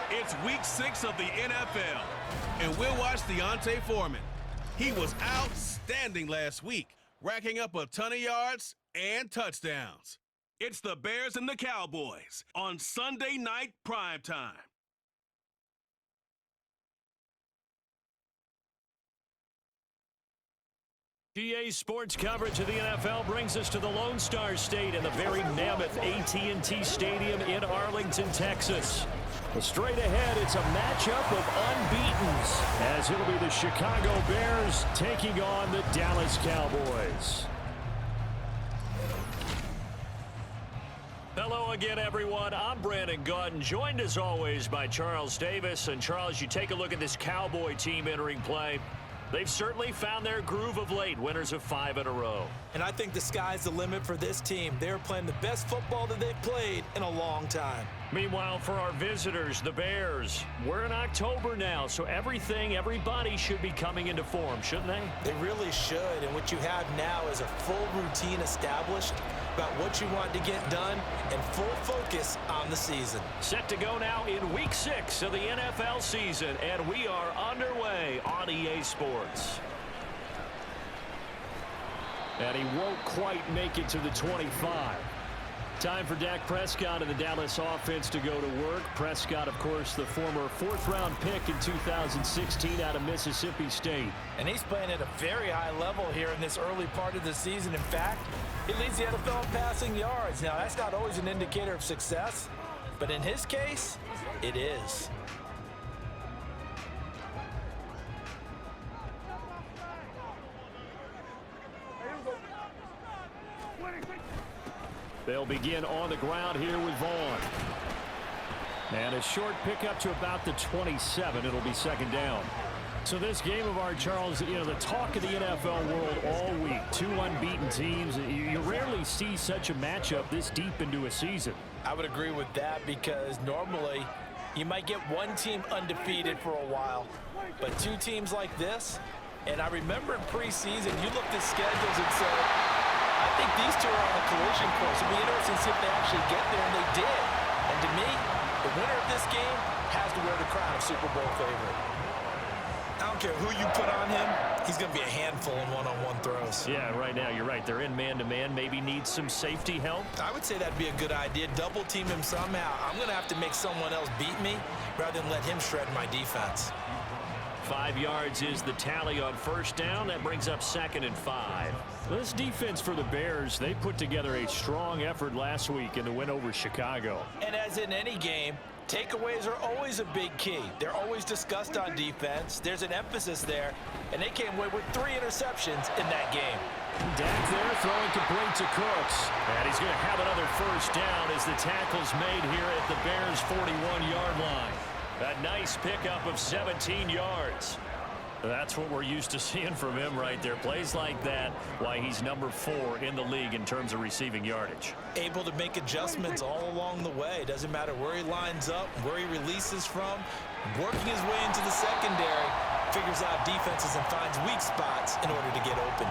It's week 6 of the NFL, and we'll watch Deontay Foreman. He was outstanding last week, racking up a ton of yards and touchdowns. It's the Bears and the Cowboys on Sunday Night Primetime. GA Sports coverage of the NFL brings us to the Lone Star State and the very mammoth AT&T Stadium in Arlington, Texas. Well, straight ahead, it's a matchup of unbeatens, as it'll be the Chicago Bears taking on the Dallas Cowboys. Hello again, everyone. I'm Brandon Gautin, joined as always by Charles Davis. And Charles, you take a look at this Cowboy team entering play. They've certainly found their groove of late, winners of 5 in a row. And I think the sky's the limit for this team. They're playing the best football that they've played in a long time. Meanwhile, for our visitors, the Bears, we're in October now, so everybody should be coming into form, shouldn't they? They really should, and what you have now is a full routine established about what you want to get done and full focus on the season. Set to go now in week 6 of the NFL season, and we are underway on EA Sports. And he won't quite make it to the 25. Time for Dak Prescott and the Dallas offense to go to work. Prescott, of course, the former 4th-round pick in 2016 out of Mississippi State. And he's playing at a very high level here in this early part of the season. In fact, he leads the NFL in passing yards. Now, that's not always an indicator of success, but in his case, it is. They'll begin on the ground here with Vaughn. And a short pickup to about the 27. It'll be second down. So this game of our, Charles, you know, the talk of the NFL world all week. 2 unbeaten teams. You rarely see such a matchup this deep into a season. I would agree with that because normally you might get one team undefeated for a while, but 2 teams like this, and I remember in preseason you looked at schedules and said, I think these 2 are on a collision course. It'll be interesting to see if they actually get there, and they did. And to me, the winner of this game has to wear the crown of Super Bowl favorite. I don't care who you put on him, he's going to be a handful in one-on-one throws. Yeah, right now, you're right. They're in man-to-man, maybe need some safety help. I would say that'd be a good idea. Double team him somehow. I'm going to have to make someone else beat me rather than let him shred my defense. 5 yards is the tally on first down. That brings up 2nd and 5. This defense for the Bears, they put together a strong effort last week in the win over Chicago. And as in any game, takeaways are always a big key. They're always discussed on defense. There's an emphasis there, and they came away with 3 interceptions in that game. Dak there throwing complete to Cooks. And he's going to have another first down as the tackle's made here at the Bears' 41-yard line. A nice pickup of 17 yards. That's what we're used to seeing from him right there. Plays like that, why he's number 4 in the league in terms of receiving yardage. Able to make adjustments all along the way. Doesn't matter where he lines up, where he releases from. Working his way into the secondary, figures out defenses and finds weak spots in order to get open.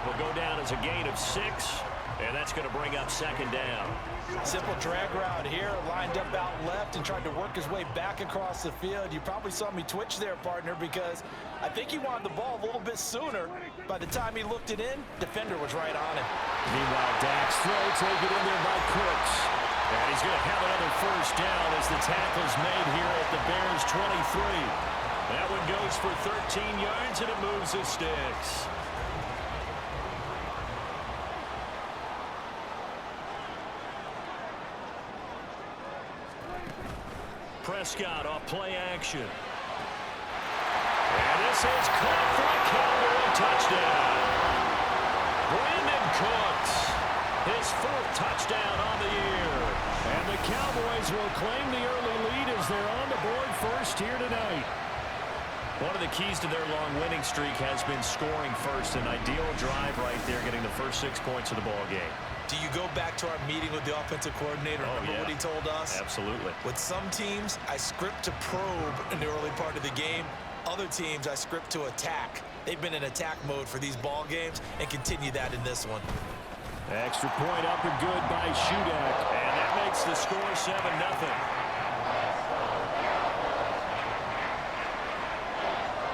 Will go down as a gain of 6, and that's going to bring up 2nd down. Simple drag route here, lined up out left and tried to work his way back across the field. You probably saw me twitch there, partner, because I think he wanted the ball a little bit sooner. By the time he looked it in, defender was right on him. Meanwhile, Dak's throw taken in there by Cooks. And he's going to have another first down as the tackle's made here at the Bears' 23. That one goes for 13 yards, and it moves his sticks. Prescott off play action. And this is caught for a Cowboy touchdown. Brandon Cooks, his 4th touchdown on the year. And the Cowboys will claim the early lead as they're on the board first here tonight. One of the keys to their long winning streak has been scoring first. An ideal drive right there, getting the first 6 points of the ball game. Do you go back to our meeting with the offensive coordinator? Remember what he told us? Absolutely. With some teams, I script to probe in the early part of the game. Other teams, I script to attack. They've been in attack mode for these ball games and continue that in this one. Extra point up and good by Shudak. And that makes the score 7-0.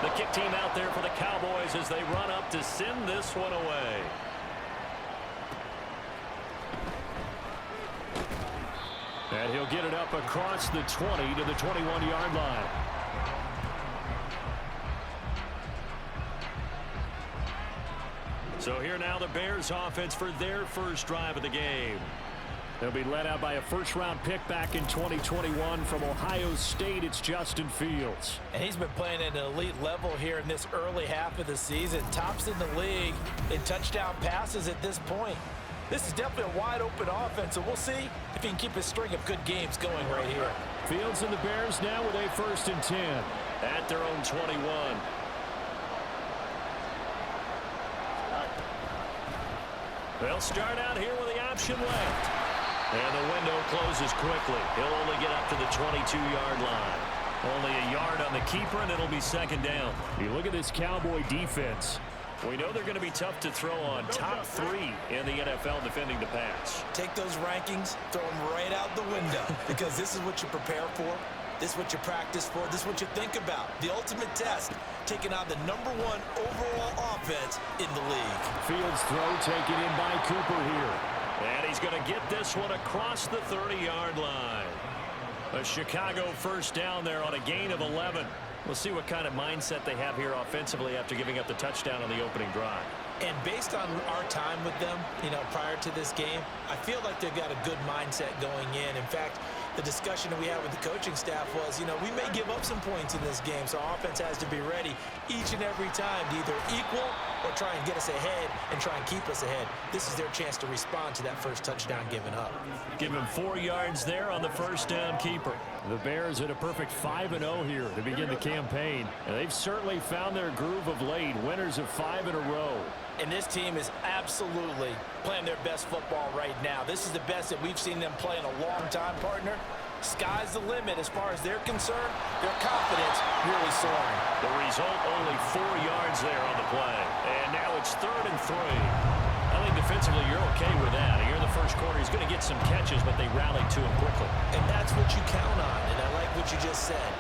The kick team out there for the Cowboys as they run up to send this one away. And he'll get it up across the 20 to the 21-yard line. So here now the Bears offense for their first drive of the game. They'll be led out by a first-round pick back in 2021 from Ohio State. It's Justin Fields. And he's been playing at an elite level here in this early half of the season. Tops in the league in touchdown passes at this point. This is definitely a wide-open offense, so we'll see if he can keep his string of good games going right here. Fields and the Bears now with a 1st and 10 at their own 21. They'll start out here with the option left. And the window closes quickly. He'll only get up to the 22-yard line. Only a yard on the keeper, and it'll be 2nd down. You look at this Cowboy defense. We know they're going to be tough to throw on. Top 3 in the NFL defending the pass. Take those rankings, throw them right out the window, because this is what you prepare for. This is what you practice for. This is what you think about. The ultimate test, taking on the #1 overall offense in the league. Fields throw taken in by Cooper here. And he's going to get this one across the 30-yard line. A Chicago 1st down there on a gain of 11. We'll see what kind of mindset they have here offensively after giving up the touchdown on the opening drive. And based on our time with them, prior to this game, I feel like they've got a good mindset going in. In fact, the discussion that we had with the coaching staff was, we may give up some points in this game, so our offense has to be ready each and every time to either equal or try and get us ahead and try and keep us ahead. This is their chance to respond to that first touchdown given up. Give him 4 yards there on the 1st down keeper. The Bears at a perfect 5-0 here to begin the campaign. And they've certainly found their groove of late, winners of 5 in a row. And this team is absolutely playing their best football right now. This is the best that we've seen them play in a long time, partner. Sky's the limit as far as they're concerned. Their confidence really soaring. The result, only 4 yards there on the play. And now it's 3rd and 3. I think defensively you're okay with that. Here in the first quarter, he's going to get some catches, but they rallied to him quickly. And that's what you count on, and I like what you just said.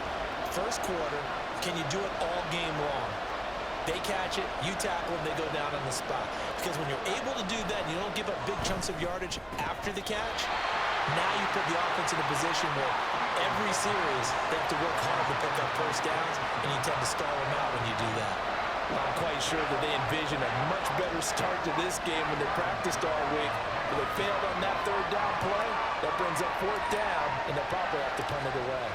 First quarter, can you do it all game long? They catch it, you tackle them, they go down on the spot. Because when you're able to do that and you don't give up big chunks of yardage after the catch, now you put the offense in a position where every series they have to work hard to pick up first downs, and you tend to stall them out when you do that. I'm quite sure that they envision a much better start to this game when they practiced all week. But they failed on that 3rd down play. That brings up 4th down, and they'll probably have to punt it away.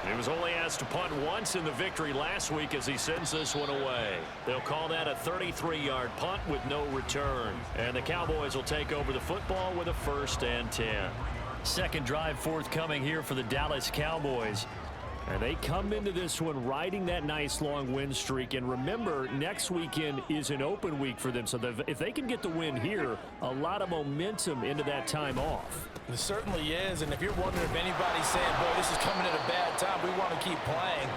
He was only asked to punt once in the victory last week as he sends this one away. They'll call that a 33-yard punt with no return. And the Cowboys will take over the football with a 1st and 10. Second drive forthcoming here for the Dallas Cowboys. And they come into this one riding that nice long win streak. And remember, next weekend is an open week for them. So if they can get the win here, a lot of momentum into that time off. It certainly is. And if you're wondering if anybody's saying, boy, this is coming at a bad time, we want to keep playing,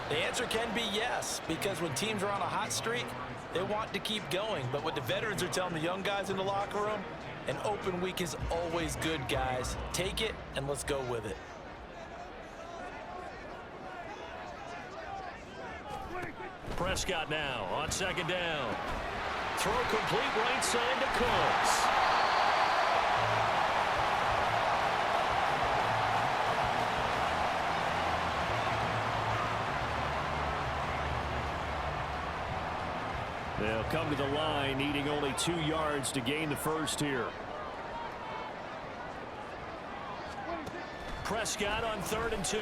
the answer can be yes. Because when teams are on a hot streak, they want to keep going. But what the veterans are telling the young guys in the locker room, an open week is always good, guys. Take it and let's go with it. Prescott now on 2nd down. Throw complete right side to Cooks. They'll come to the line, needing only 2 yards to gain the first here. Prescott on 3rd and 2.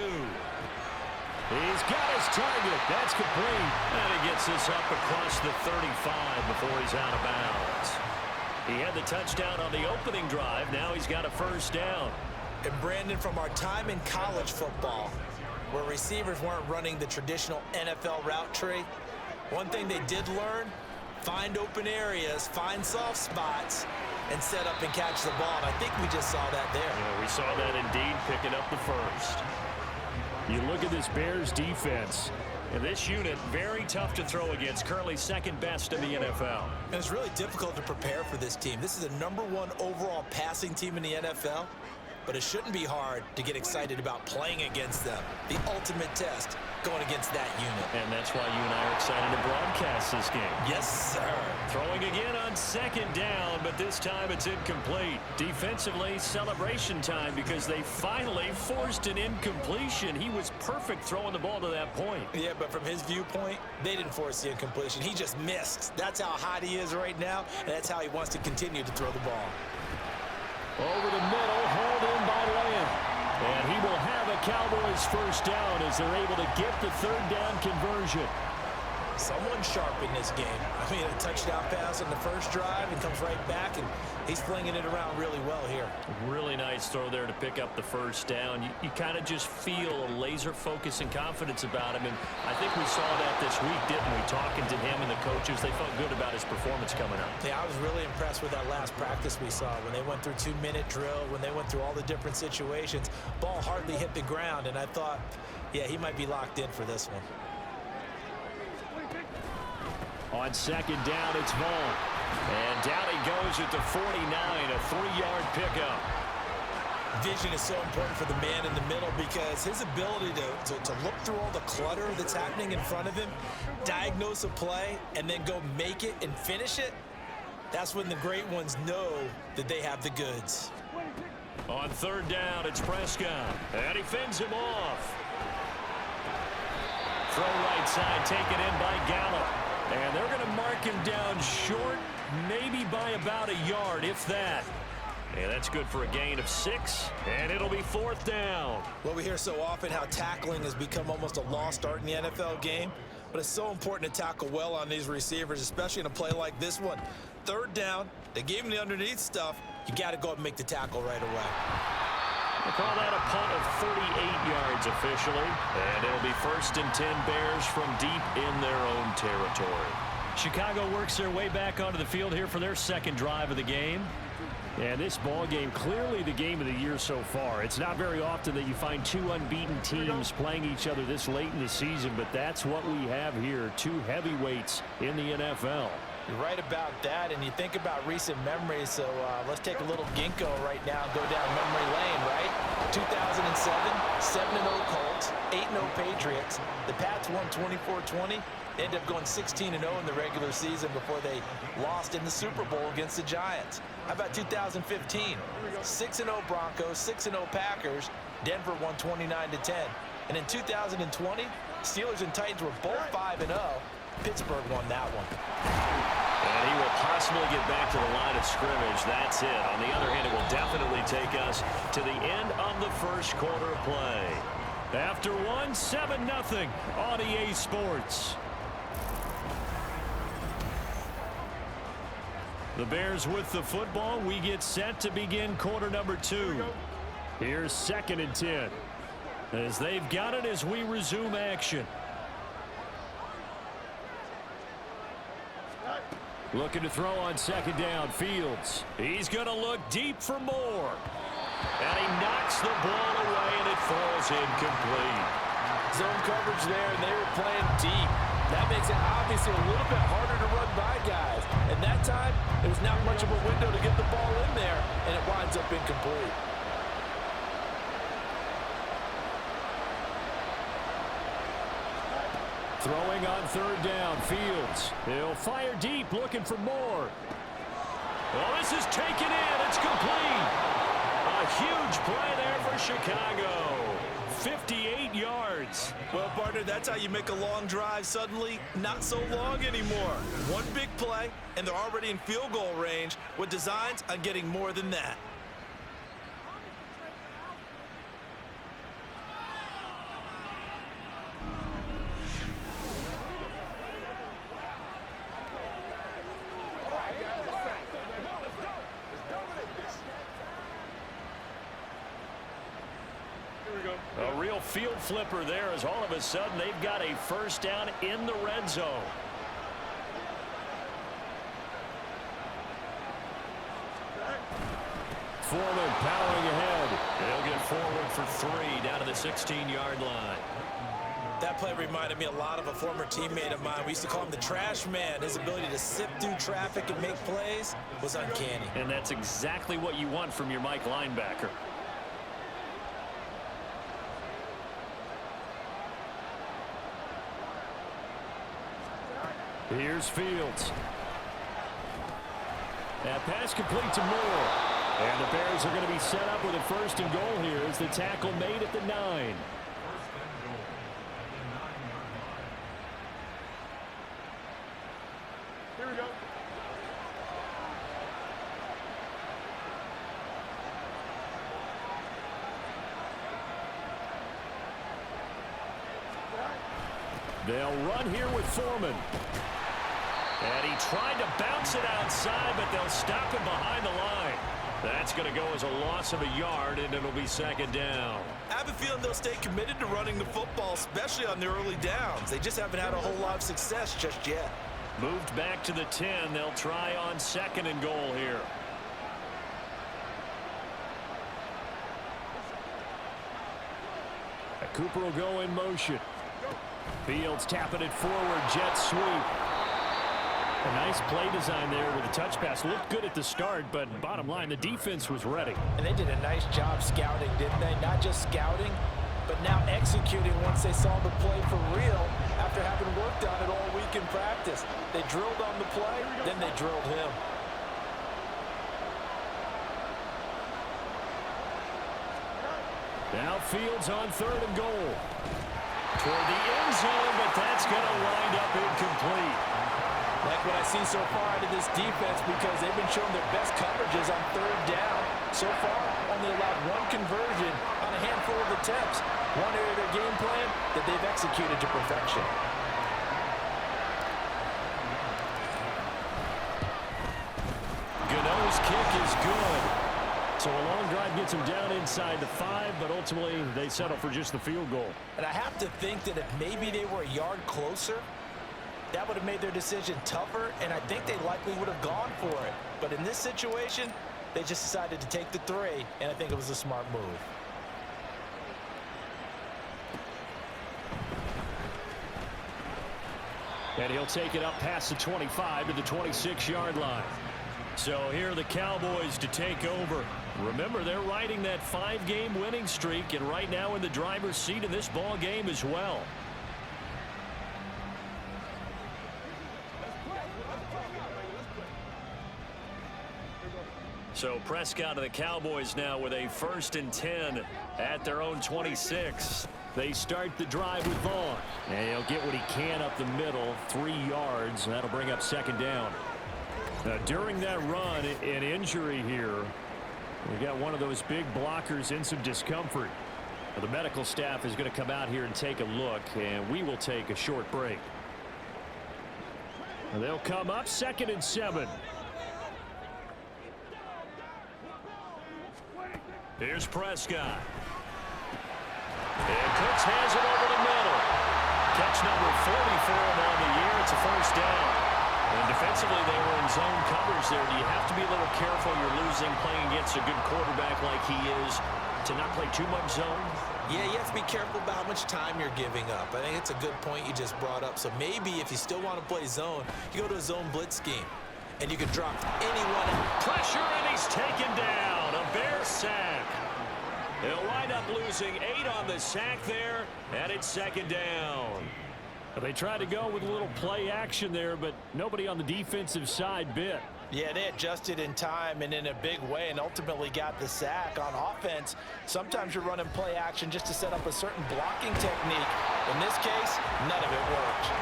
He's got his target. That's complete. And he gets this up across the 35 before he's out of bounds. He had the touchdown on the opening drive. Now he's got a 1st down. And Brandon, from our time in college football, where receivers weren't running the traditional NFL route tree, one thing they did learn, find open areas, find soft spots, and set up and catch the ball. And I think we just saw that there. Yeah, we saw that indeed, picking up the 1st. You look at this Bears defense, and this unit, very tough to throw against, currently 2nd best in the NFL. And it's really difficult to prepare for this team. This is the #1 overall passing team in the NFL. but it shouldn't be hard to get excited about playing against them. The ultimate test going against that unit. And that's why you and I are excited to broadcast this game. Yes, sir. Throwing again on second down, but this time it's incomplete. Defensively, celebration time because they finally forced an incompletion. He was perfect throwing the ball to that point. Yeah, but from his viewpoint, they didn't force the incompletion. He just missed. That's how hot he is right now, and that's how he wants to continue to throw the ball. Over the middle, hauled in by Lamb. And he will have a Cowboys first down as they're able to get the third down conversion. Someone sharp in this game. I mean, a touchdown pass on the first drive and comes right back, and he's flinging it around really well here. Really nice throw there to pick up the first down. You kind of just feel a laser focus and confidence about him, and I think we saw that this week, didn't we? Talking to him and the coaches, they felt good about his performance coming up. Yeah, I was really impressed with that last practice we saw when they went through 2-minute drill, when they went through all the different situations. Ball hardly hit the ground, and I thought, yeah, he might be locked in for this one. On second down, it's Vaughn. And down he goes at the 49, a 3-yard pickup. Vision is so important for the man in the middle because his ability to look through all the clutter that's happening in front of him, diagnose a play, and then go make it and finish it, that's when the great ones know that they have the goods. On third down, it's Prescott. And he fends him off. Throw right side, taken in by Gallup. And they're going to mark him down short, maybe by about a yard, if that. And that's good for a gain of 6, and it'll be fourth down. Well, we hear so often how tackling has become almost a lost art in the NFL game, but it's so important to tackle well on these receivers, especially in a play like this one. Third down, they gave him the underneath stuff. You got to go and make the tackle right away. They call that a punt of 38 yards officially, and it'll be 1st and 10 Bears from deep in their own territory. Chicago works their way back onto the field here for their second drive of the game. And this ball game, clearly the game of the year so far. It's not very often that you find two unbeaten teams playing each other this late in the season, but that's what we have here, two heavyweights in the NFL. You're right about that, and you think about recent memories, so let's take a little ginkgo right now and go down memory lane, right? 2007, 7-0 Colts, 8-0 Patriots. The Pats won 24-20. They ended up going 16-0 in the regular season before they lost in the Super Bowl against the Giants. How about 2015? 6-0 Broncos, 6-0 Packers. Denver won 29-10. And in 2020, Steelers and Titans were both 5-0. Pittsburgh won that one. And he will possibly get back to the line of scrimmage. That's it. On the other hand, it will definitely take us to the end of the first quarter play. After one, 7-0 on EA Sports. The Bears with the football. We get set to begin quarter number 2. Here's 2nd and 10. As they've got it as we resume action. Looking to throw on second down. Fields. He's going to look deep for more. And he knocks the ball away, and it falls incomplete. Zone coverage there, and they were playing deep. That makes it obviously a little bit harder to run by guys. And that time, there was not much of a window to get the ball in there, and it winds up incomplete. Throwing on third down, Fields. He'll fire deep, looking for more. Well, this is taken in. It's complete. A huge play there for Chicago. 58 yards. Well, partner, that's how you make a long drive suddenly not so long anymore. One big play, and they're already in field goal range with designs on getting more than that. A real field flipper there as all of a sudden they've got a first down in the red zone. Foreman powering ahead. They'll get forward for 3 down to the 16-yard line. That play reminded me a lot of a former teammate of mine. We used to call him the trash man. His ability to sift through traffic and make plays was uncanny. And that's exactly what you want from your Mike linebacker. Here's Fields. That pass complete to Moore. And the Bears are going to be set up with a 1st and goal here as the tackle made at the 9. Here we go. They'll run here with Foreman. And he tried to bounce it outside, but they'll stop him behind the line. That's going to go as a loss of a yard, and it'll be 2nd down. I have a feeling they'll stay committed to running the football, especially on the early downs. They just haven't had a whole lot of success just yet. Moved back to the 10. They'll try on 2nd and goal here. Cooper will go in motion. Fields tapping it forward, jet sweep. A nice play design there with a touch pass. Looked good at the start, but bottom line, the defense was ready. And they did a nice job scouting, didn't they? Not just scouting, but now executing once they saw the play for real after having worked on it all week in practice. They drilled on the play, then they drilled him. Now Fields on 3rd and goal. Toward the end zone, but that's going to wind up incomplete. Like what I see so far out of this defense, because they've been showing their best coverages on 3rd down. So far, only allowed 1 conversion on a handful of attempts. One area of their game plan that they've executed to perfection. Gano's kick is good. So a long drive gets them down inside the 5, but ultimately they settle for just the field goal. And I have to think that if maybe they were a yard closer, that would have made their decision tougher, and I think they likely would have gone for it. But in this situation, they just decided to take the 3, and I think it was a smart move. And he'll take it up past the 25 to the 26-yard line. So here are the Cowboys to take over. Remember, they're riding that 5-game winning streak, and right now in the driver's seat in this ball game as well. So Prescott of the Cowboys now with a 1st and 10 at their own 26. They start the drive with Vaughn. And he'll get what he can up the middle, 3 yards. And that'll bring up 2nd down. Now, during that run, an injury here. We got one of those big blockers in some discomfort. Well, the medical staff is going to come out here and take a look, and we will take a short break. And they'll come up 2nd and 7. Here's Prescott. And Cooks has it over the middle. Catch number 40 for him on the year. It's a 1st down. And defensively, they were in zone coverage there. Do you have to be a little careful? You're losing playing against a good quarterback like he is to not play too much zone? Yeah, you have to be careful about how much time you're giving up. I think it's a good point you just brought up. So maybe if you still want to play zone, you go to a zone blitz scheme. And you can drop anyone. Pressure, and he's taken down. A Bear sack. They'll wind up losing 8 on the sack there, and it's 2nd down. They tried to go with a little play action there, but nobody on the defensive side bit. Yeah, they adjusted in time and in a big way and ultimately got the sack. On offense, sometimes you're running play action just to set up a certain blocking technique. In this case, none of it worked.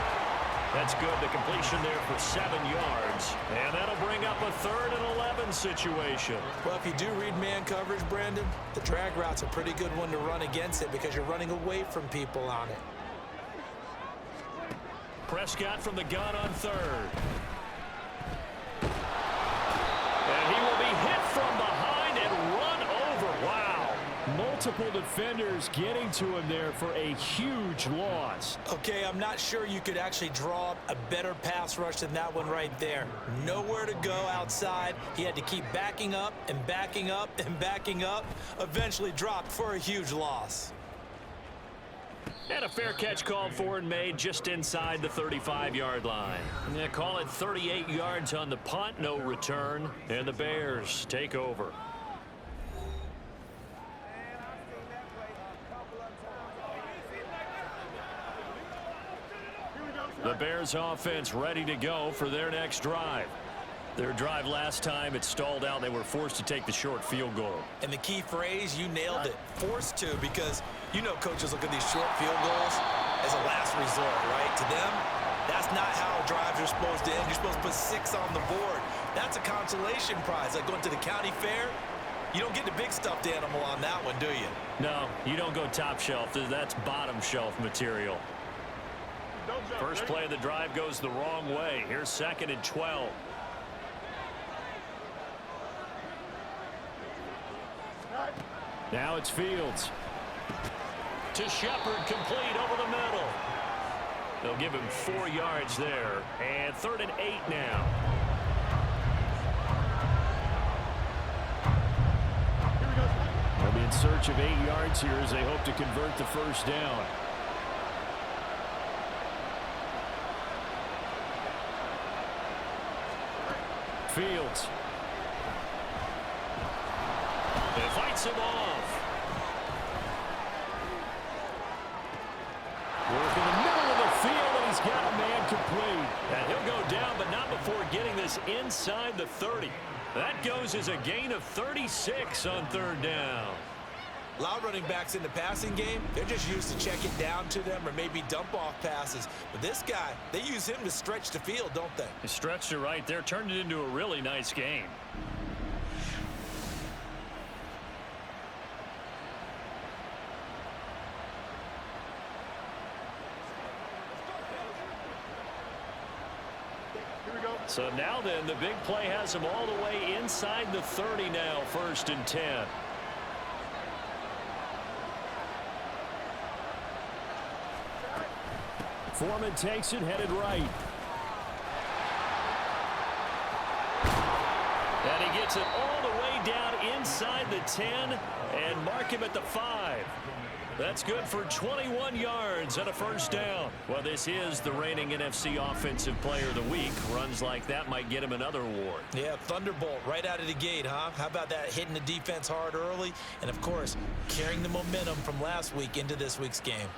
That's good. The completion there for 7 yards. And that'll bring up a 3rd and 11 situation. Well, if you do read man coverage, Brandon, the drag route's a pretty good one to run against it because you're running away from people on it. Prescott from the gun on 3rd. And he will be hit from behind and run over. Wow. Multiple defenders getting to him there for a huge loss. Okay, I'm not sure you could actually draw up a better pass rush than that one right there. Nowhere to go outside. He had to keep backing up and backing up and backing up. Eventually dropped for a huge loss. And a fair catch called for and made just inside the 35-yard line. Yeah, call it 38 yards on the punt, no return. And the Bears take over. The Bears offense ready to go for their next drive. Their drive last time, it stalled out. They were forced to take the short field goal. And the key phrase, you nailed it, forced to, because you know coaches look at these short field goals as a last resort, right? To them, that's not how drives are supposed to end. You're supposed to put 6 on the board. That's a consolation prize, like going to the county fair. You don't get the big stuffed animal on that one, do you? No, you don't go top shelf. That's bottom shelf material. First play of the drive goes the wrong way. Here's 2nd and 12. Now it's Fields. To Shepard, complete over the middle. They'll give him 4 yards there. And 3rd and 8 now. They'll be in search of 8 yards here as they hope to convert the first down. Fields. It fights him off. Work in the middle of the field, and he's got a man complete. And he'll go down, but not before getting this inside the 30. That goes as a gain of 36 on 3rd down. A lot of running backs in the passing game, they're just used to check it down to them or maybe dump off passes. But this guy, they use him to stretch the field, don't they? He stretched it right there, turned it into a really nice game. So now then, the big play has him all the way inside the 30 now, 1st and 10. Foreman takes it, headed right. And he gets it all the way down inside the 10 and mark him at the 5. That's good for 21 yards and a first down. Well, this is the reigning NFC Offensive Player of the Week. Runs like that might get him another award. Yeah, thunderbolt right out of the gate, huh? How about that, hitting the defense hard early? And, of course, carrying the momentum from last week into this week's game.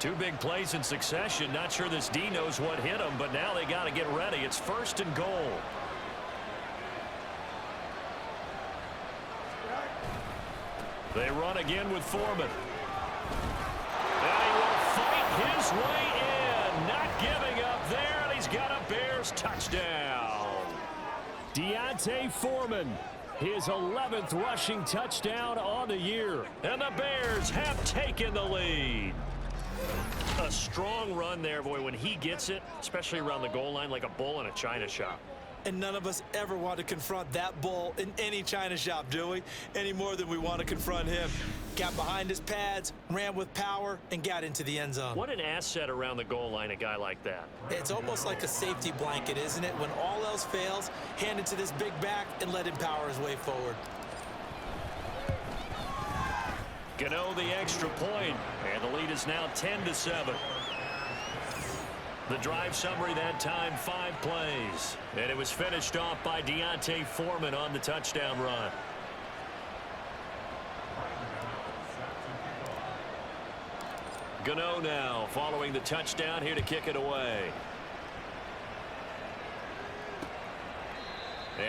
Two big plays in succession. Not sure this D knows what hit him, but now they got to get ready. It's 1st and goal. They run again with Foreman. And he will fight his way in. Not giving up there, and he's got a Bears touchdown. Deontay Foreman, his 11th rushing touchdown on the year. And the Bears have taken the lead. A strong run there, boy, when he gets it, especially around the goal line, like a bull in a china shop. And none of us ever want to confront that bull in any china shop, do we? Any more than we want to confront him. Got behind his pads, ran with power, and got into the end zone. What an asset around the goal line, a guy like that. It's almost like a safety blanket, isn't it? When all else fails, hand it to this big back and let him power his way forward. Gano the extra point, and the lead is now 10-7. The drive summary that time, 5 plays. And it was finished off by Deontay Foreman on the touchdown run. Gano now following the touchdown here to kick it away.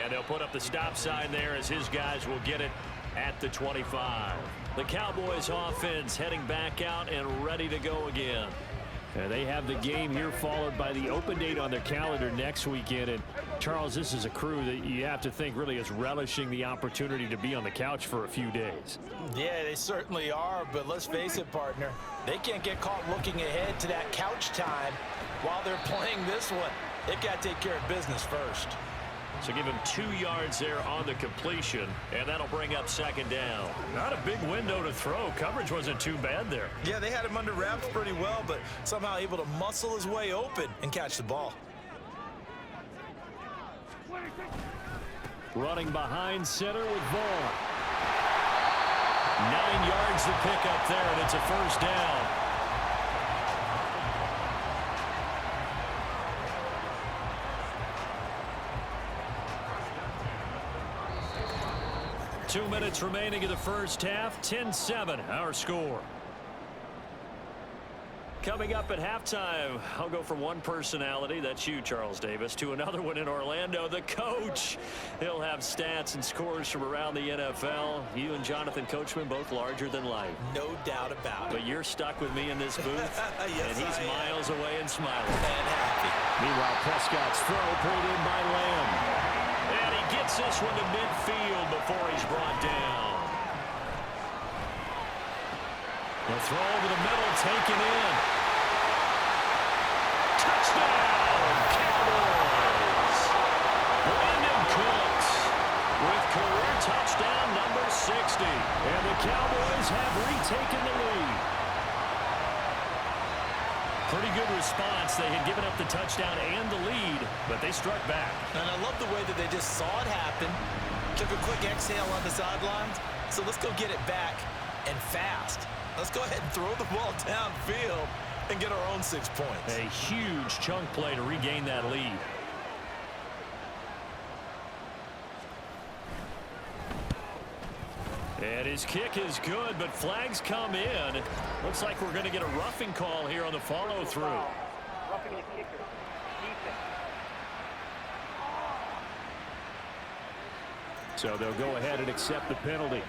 And they'll put up the stop sign there as his guys will get it at the 25. The Cowboys offense heading back out and ready to go again. And they have the game here followed by the open date on their calendar next weekend. And Charles, this is a crew that you have to think really is relishing the opportunity to be on the couch for a few days. Yeah, they certainly are, but let's face it, partner. They can't get caught looking ahead to that couch time while they're playing this one. They've got to take care of business first. So give him 2 yards there on the completion, and that'll bring up 2nd down. Not a big window to throw. Coverage wasn't too bad there. Yeah, they had him under wraps pretty well, but somehow able to muscle his way open and catch the ball. Running behind center with Vaughn. 9 yards to pick up there, and it's a first down. 2 minutes remaining in the first half. 10-7, our score. Coming up at halftime, I'll go from one personality, that's you, Charles Davis, to another one in Orlando, the coach. He'll have stats and scores from around the NFL. You and Jonathan Coachman both larger than life. No doubt about it. But you're stuck with me in this booth, yes, and he's miles away and smiling. And happy. Meanwhile, Prescott's throw pulled in by Lamb. And he gets this one to midfield before he's brought down. The throw over the middle, taken in. Touchdown, Cowboys! Brandon Cooks with career touchdown number 60. And the Cowboys have retaken the lead. Pretty good response. They had given up the touchdown and the lead, but they struck back. And I love the way that they just saw it happen, took a quick exhale on the sidelines. So let's go get it back and fast. Let's go ahead and throw the ball downfield and get our own 6 points. A huge chunk play to regain that lead. And his kick is good, but flags come in. Looks like we're going to get a roughing call here on the follow-through. Roughing the kicker. Defense. So they'll go ahead and accept the penalty.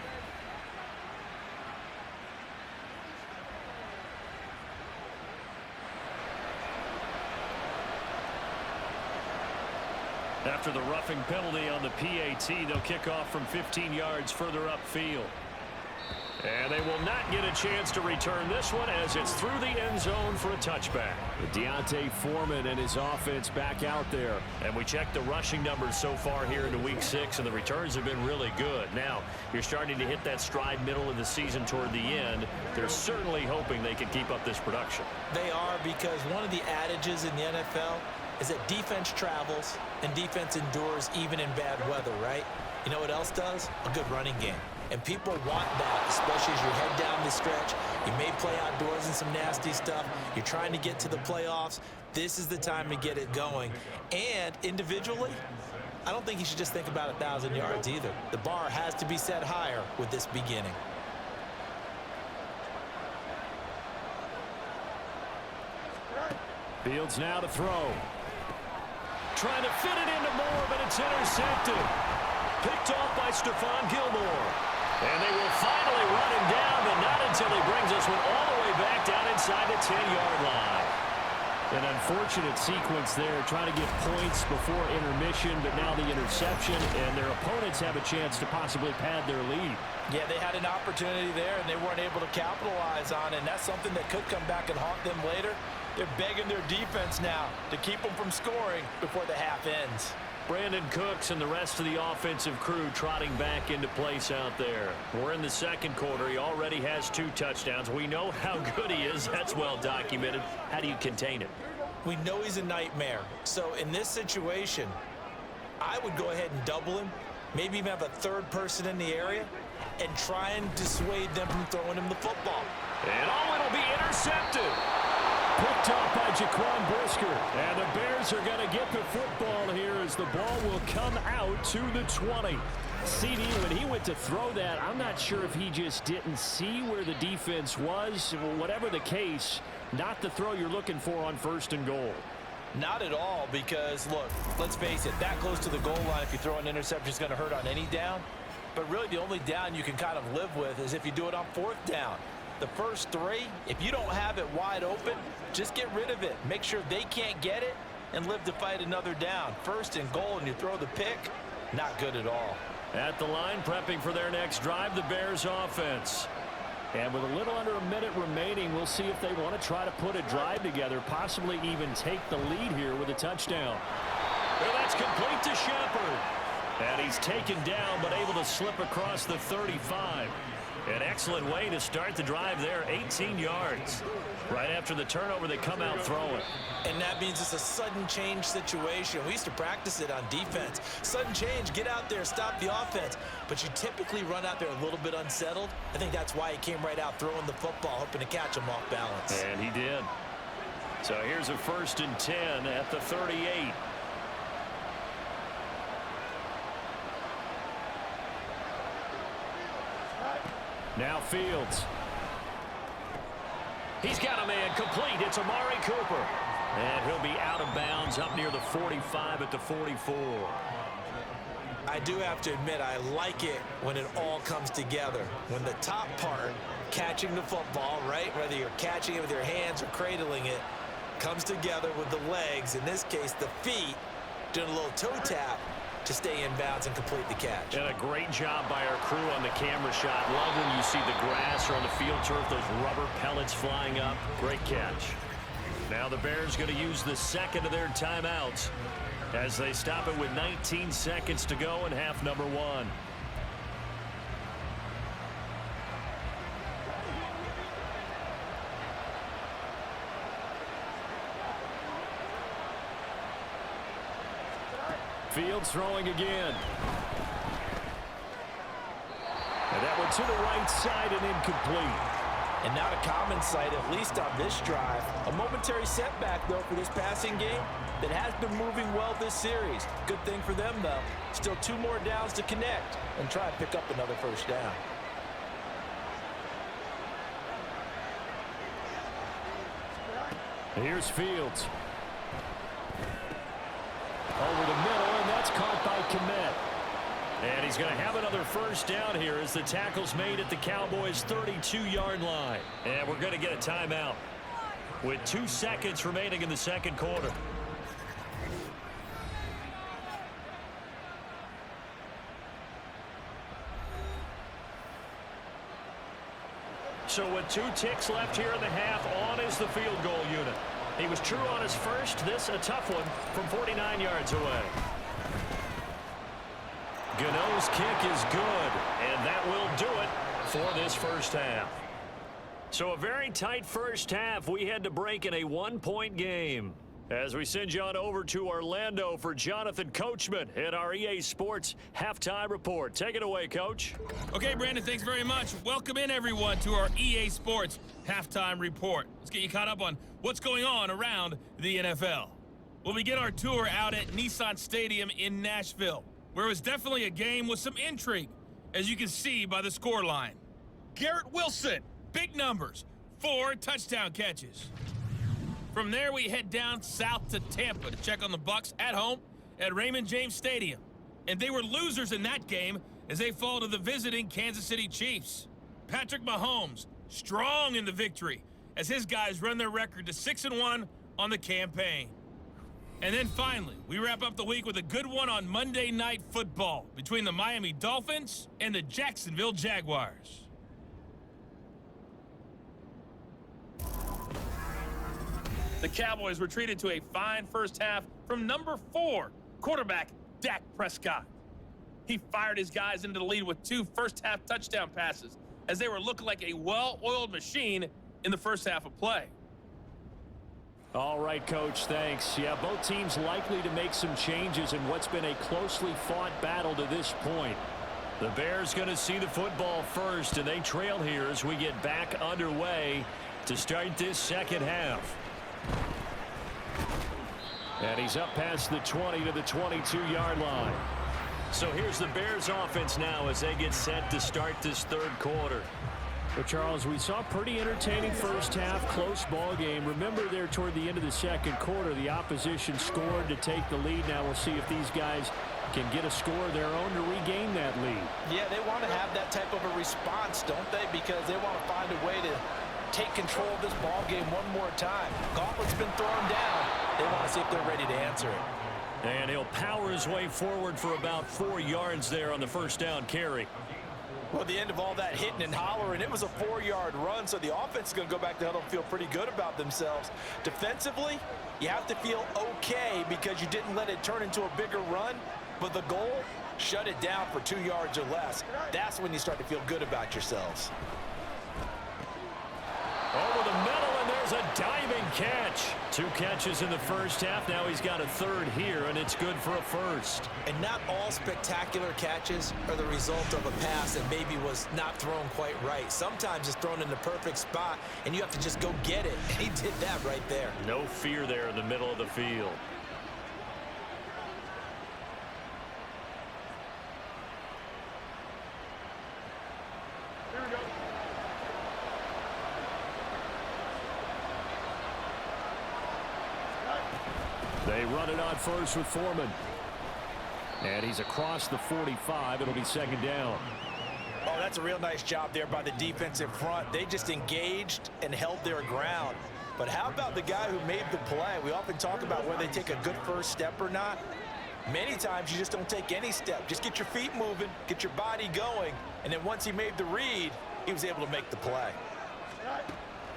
After the roughing penalty on the PAT, they'll kick off from 15 yards further upfield. And they will not get a chance to return this one as it's through the end zone for a touchback. Deontay Foreman and his offense back out there. And we checked the rushing numbers so far here into week 6, and the returns have been really good. Now, you're starting to hit that stride middle of the season toward the end. They're certainly hoping they can keep up this production. They are, because one of the adages in the NFL is that defense travels and defense endures even in bad weather, right? You know what else does? A good running game. And people want that, especially as you head down the stretch. You may play outdoors in some nasty stuff. You're trying to get to the playoffs. This is the time to get it going. And individually, I don't think you should just think about 1,000 yards either. The bar has to be set higher with this beginning. Fields now to throw. Trying to fit it into Moore, but it's intercepted. Picked off by Stephon Gilmore. And they will finally run him down, but not until he brings this one all the way back down inside the 10-yard line. An unfortunate sequence there, trying to get points before intermission, but now the interception, and their opponents have a chance to possibly pad their lead. Yeah, they had an opportunity there, and they weren't able to capitalize on it, and that's something that could come back and haunt them later. They're begging their defense now to keep them from scoring before the half ends. Brandon Cooks and the rest of the offensive crew trotting back into place out there. We're in the second quarter. He already has 2 touchdowns. We know how good he is. That's well documented. How do you contain it? We know he's a nightmare. So in this situation, I would go ahead and double him, maybe even have a third person in the area, and try and dissuade them from throwing him the football. And it'll be intercepted. Picked off by Jaquan Brisker. And the Bears are going to get the football here as the ball will come out to the 20. CD, when he went to throw that, I'm not sure if he just didn't see where the defense was. Whatever the case, not the throw you're looking for on 1st and goal. Not at all, because, look, let's face it, that close to the goal line, if you throw an interception, is going to hurt on any down. But really, the only down you can kind of live with is if you do it on 4th down. The first 3, if you don't have it wide open, just get rid of it. Make sure they can't get it and live to fight another down. 1st and goal, and you throw the pick, not good at all. At the line, prepping for their next drive, the Bears offense. And with a little under a minute remaining, we'll see if they want to try to put a drive together, possibly even take the lead here with a touchdown. Well, that's complete to Shepard. And he's taken down, but able to slip across the 35. An excellent way to start the drive there, 18 yards. Right after the turnover, they come out throwing. And that means it's a sudden change situation. We used to practice it on defense. Sudden change, get out there, stop the offense. But you typically run out there a little bit unsettled. I think that's why he came right out throwing the football, hoping to catch him off balance. And he did. So here's a 1st and 10 at the 38. Now Fields. He's got a man complete. It's Amari Cooper. And he'll be out of bounds up near the 45 at the 44. I do have to admit, I like it when it all comes together. When the top part, catching the football, right, whether you're catching it with your hands or cradling it, comes together with the legs, in this case the feet, doing a little toe tap to stay in bounds and complete the catch. And a great job by our crew on the camera shot. Love when you see the grass or on the field turf, those rubber pellets flying up. Great catch. Now the Bears going to use the second of their timeouts as they stop it with 19 seconds to go in half number one. Fields throwing again. And that one to the right side and incomplete. And not a common sight, at least on this drive. A momentary setback, though, for this passing game that has been moving well this series. Good thing for them, though. Still 2 more downs to connect and try and pick up another first down. Here's Fields. Over the middle, and that's caught by Kmet. And he's going to have another first down here as the tackle's made at the Cowboys' 32-yard line. And we're going to get a timeout with 2 seconds remaining in the second quarter. So with 2 ticks left here in the half, on is the field goal unit. He was true on his first. This a tough one from 49 yards away. Gano's kick is good, and that will do it for this first half. So a very tight first half. We had to break in a 1-point game. As we send you on over to Orlando for Jonathan Coachman at our EA Sports Halftime Report. Take it away, Coach. Okay, Brandon, thanks very much. Welcome in, everyone, to our EA Sports Halftime Report. Let's get you caught up on what's going on around the NFL. We'll begin our tour out at Nissan Stadium in Nashville, where it was definitely a game with some intrigue, as you can see by the scoreline. Garrett Wilson, big numbers, 4 touchdown catches. From there, we head down south to Tampa to check on the Bucs at home at Raymond James Stadium. And they were losers in that game as they fall to the visiting Kansas City Chiefs. Patrick Mahomes, strong in the victory as his guys run their record to 6-1 on the campaign. And then finally, we wrap up the week with a good one on Monday Night Football between the Miami Dolphins and the Jacksonville Jaguars. The Cowboys were treated to a fine first half from number 4, quarterback Dak Prescott. He fired his guys into the lead with 2 first-half touchdown passes as they were looking like a well-oiled machine in the first half of play. All right, Coach, thanks. Yeah, both teams likely to make some changes in what's been a closely fought battle to this point. The Bears going to see the football first, and they trail here as we get back underway to start this second half. And he's up past the 20 to the 22-yard line. So here's the Bears offense now as they get set to start this third quarter. Well, Charles, we saw a pretty entertaining first half, close ball game. Remember there toward the end of the second quarter, the opposition scored to take the lead. Now we'll see if these guys can get a score of their own to regain that lead. Yeah, they want to have that type of a response, don't they? Because they want to find a way to take control of this ball game one more time. Gauntlet's been thrown down. They want to see if they're ready to answer it. And he'll power his way forward for about 4 yards there on the first down carry. Well, at the end of all that hitting and hollering, it was a 4-yard run, so the offense is going to go back to huddle and feel pretty good about themselves. Defensively, you have to feel okay because you didn't let it turn into a bigger run, but the goal, shut it down for 2 yards or less. That's when you start to feel good about yourselves. Over the middle, and there's a diving catch. 2 catches in the first half. Now he's got a third here, and it's good for a first. And not all spectacular catches are the result of a pass that maybe was not thrown quite right. Sometimes it's thrown in the perfect spot, and you have to just go get it. And he did that right there. No fear there in the middle of the field. Here we go. run it on first with Foreman. And he's across the 45. It'll be second down. Oh, that's a real nice job there by the defensive front. They just engaged and held their ground. But how about the guy who made the play? We often talk about whether they take a good first step or not. Many times you just don't take any step. Just get your feet moving, get your body going, and then once he made the read, he was able to make the play.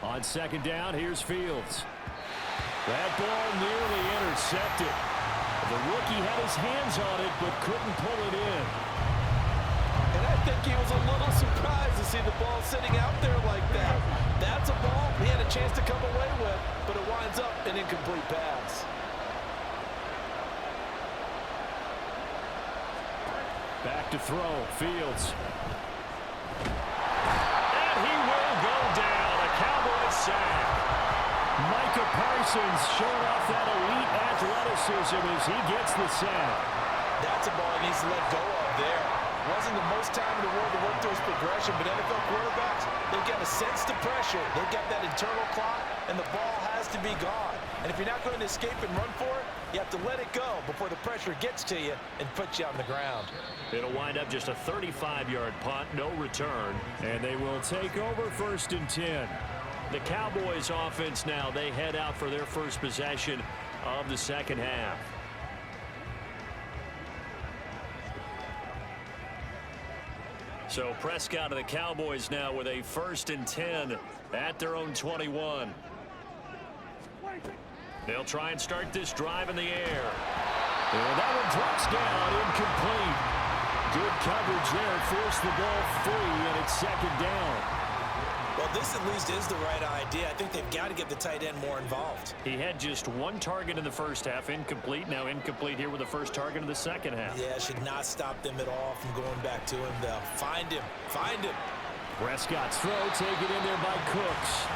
On second down, here's Fields. That ball nearly intercepted. The rookie had his hands on it, but couldn't pull it in. And I think he was a little surprised to see the ball sitting out there like that. That's a ball he had a chance to come away with, but it winds up an incomplete pass. Back to throw, Fields. And he will go down. A Cowboys sack. Micah Parsons showing off that elite athleticism as he gets the sack. That's a ball he needs to let go of there. Wasn't the most time in the world to work through his progression, but NFL quarterbacks, they've got to sense the pressure. They've got that internal clock, and the ball has to be gone. And if you're not going to escape and run for it, you have to let it go before the pressure gets to you and puts you on the ground. It'll wind up just a 35-yard punt, no return, and they will take over 1st and 10. The Cowboys offense now, they head out for their first possession of the second half. So Prescott of the Cowboys now with a 1st and 10 at their own 21. They'll try and start this drive in the air. And that one drops down, incomplete. Good coverage there, forced the ball free, and it's second down. Well, this at least is the right idea. I think they've got to get the tight end more involved. He had just one target in the first half, incomplete. Now incomplete here with the first target in the second half. Yeah, should not stop them at all from going back to him, though. Find him. Find him. Prescott's throw taken in there by Cooks.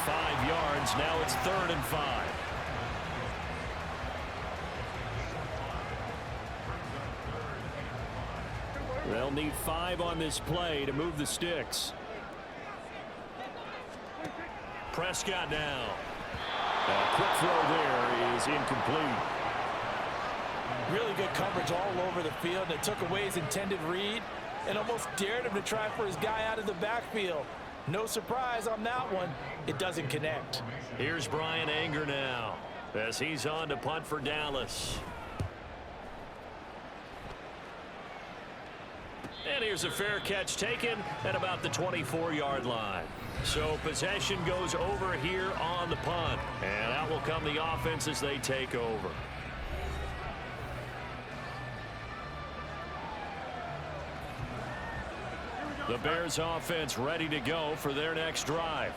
5 yards. Now it's 3rd and 5. They'll need 5 on this play to move the sticks. Prescott now. A quick throw there is incomplete. Really good coverage all over the field. They took away his intended read and almost dared him to try for his guy out of the backfield. No surprise on that one. It doesn't connect. Here's Brian Anger now as he's on to punt for Dallas. And here's a fair catch taken at about the 24-yard line. So possession goes over here on the punt. And out will come the offense as they take over. The Bears offense ready to go for their next drive.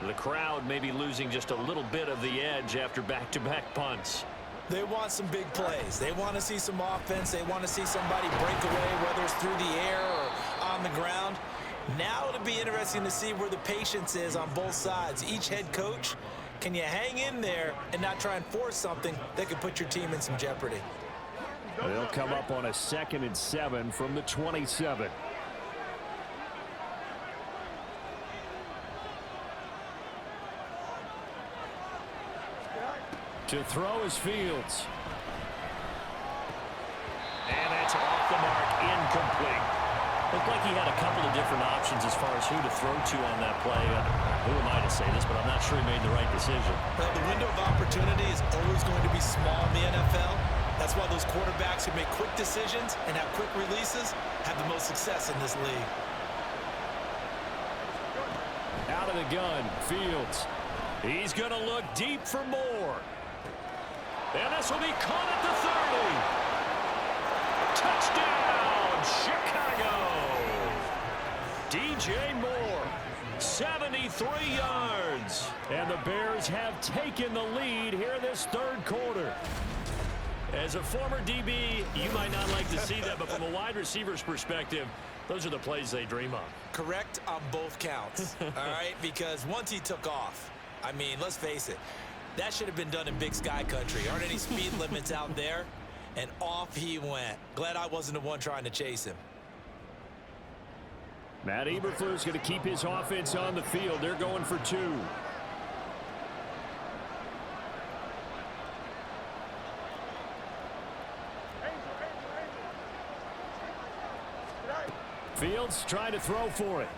The crowd may be losing just a little bit of the edge after back-to-back punts. They want some big plays. They want to see some offense. They want to see somebody break away, whether it's through the air or on the ground. Now it'll be interesting to see where the patience is on both sides. Each head coach, can you hang in there and not try and force something that could put your team in some jeopardy? They'll come up on a 2nd and 7 from the 27. To throw is Fields. And that's off the mark, incomplete. Looked like he had a couple of different options as far as who to throw to on that play. Who am I to say this, but I'm not sure he made the right decision. Well, the window of opportunity is always going to be small in the NFL. That's why those quarterbacks who make quick decisions and have quick releases have the most success in this league. Out of the gun, Fields. He's going to look deep for more. And this will be caught at the 30. Touchdown, Chicago. DJ Moore, 73 yards. And the Bears have taken the lead here in this 3rd quarter. As a former DB, you might not like to see that, but from a wide receiver's perspective, those are the plays they dream of. Correct on both counts, all right? Because once he took off, I mean, let's face it, that should have been done in Big Sky country. Aren't any speed limits out there? And off he went. Glad I wasn't the one trying to chase him. Matt Eberflus going to keep his offense on the field. They're going for 2. Fields trying to throw for it.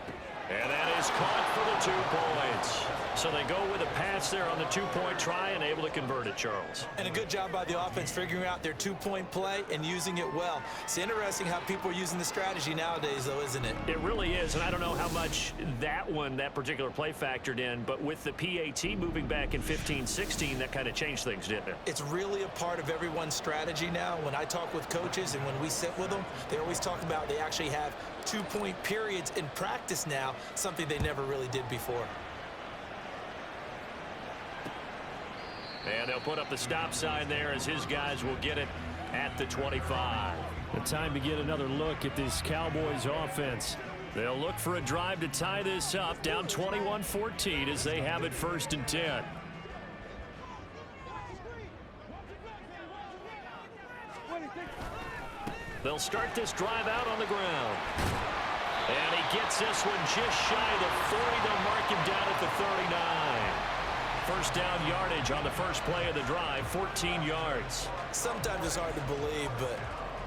And that is caught for the 2 points. So they go with a pass there on the 2-point try and able to convert it, Charles. And a good job by the offense figuring out their 2-point play and using it well. It's interesting how people are using the strategy nowadays, though, isn't it? It really is, and I don't know how much that particular play factored in, but with the PAT moving back in 15-16, that kind of changed things, didn't it? It's really a part of everyone's strategy now. When I talk with coaches and when we sit with them, they always talk about they actually have 2-point periods in practice now, something they never really did before. And they'll put up the stop sign there as his guys will get it at the 25. The time to get another look at this Cowboys offense. They'll look for a drive to tie this up, down 21-14 as they have it 1st and 10. They'll start this drive out on the ground. And he gets this one just shy of the 40. They'll mark him down at the 39. First down yardage on the first play of the drive, 14 yards. Sometimes it's hard to believe, but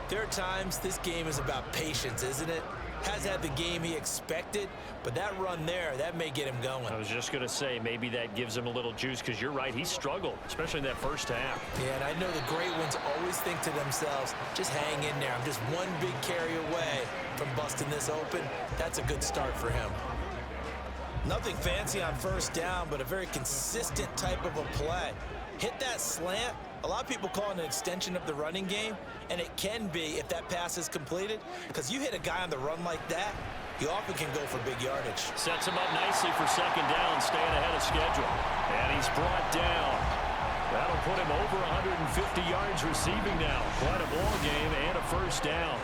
there are times this game is about patience, isn't it? Has had the game he expected, but that run there, that may get him going. I was just going to say, maybe that gives him a little juice, because you're right, he struggled, especially in that first half. Yeah, and I know the great ones always think to themselves, just hang in there. I'm just one big carry away from busting this open. That's a good start for him. Nothing fancy on first down, but a very consistent type of a play. Hit that slant. A lot of people call it an extension of the running game, and it can be if that pass is completed, because you hit a guy on the run like that, you often can go for big yardage. Sets him up nicely for 2nd down, staying ahead of schedule. And he's brought down. That'll put him over 150 yards receiving now. Quite a ball game and a first down.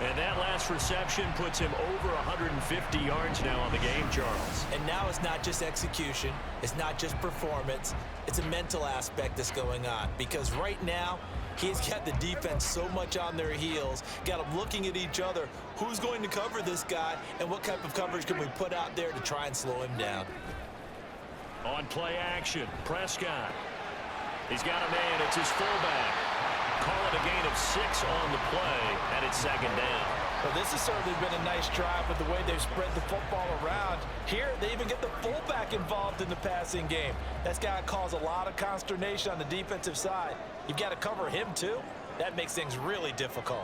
And that last reception puts him over 150 yards now on the game, Charles. And now it's not just execution. It's not just performance. It's a mental aspect that's going on. Because right now, he's got the defense so much on their heels, got them looking at each other. Who's going to cover this guy, and what type of coverage can we put out there to try and slow him down? On play action, Prescott. He's got a man. It's his fullback. Call it a gain of 6 on the play, and it's 2nd down. Well, this has certainly been a nice drive with the way they've spread the football around. Here, they even get the fullback involved in the passing game. That's got to cause a lot of consternation on the defensive side. You've got to cover him, too. That makes things really difficult.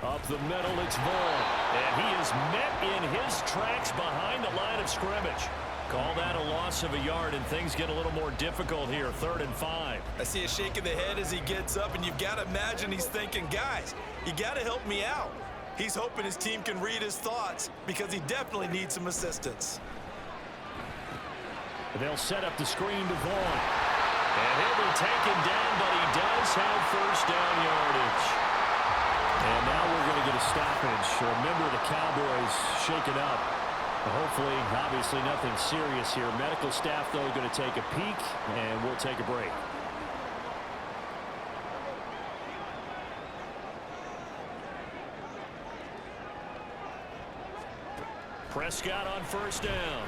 Up the middle, it's Vaughn. And he is met in his tracks behind the line of scrimmage. Call that a loss of a yard, and things get a little more difficult here, 3rd and 5. I see a shake of the head as he gets up, and you've got to imagine he's thinking, guys, you got to help me out. He's hoping his team can read his thoughts because he definitely needs some assistance. They'll set up the screen to Vaughn. And he'll be taken down, but he does have first down yardage. And now we're going to get a stoppage. Remember, the Cowboys shaken up. Hopefully, obviously, nothing serious here. Medical staff, though, going to take a peek, and we'll take a break. Prescott on first down.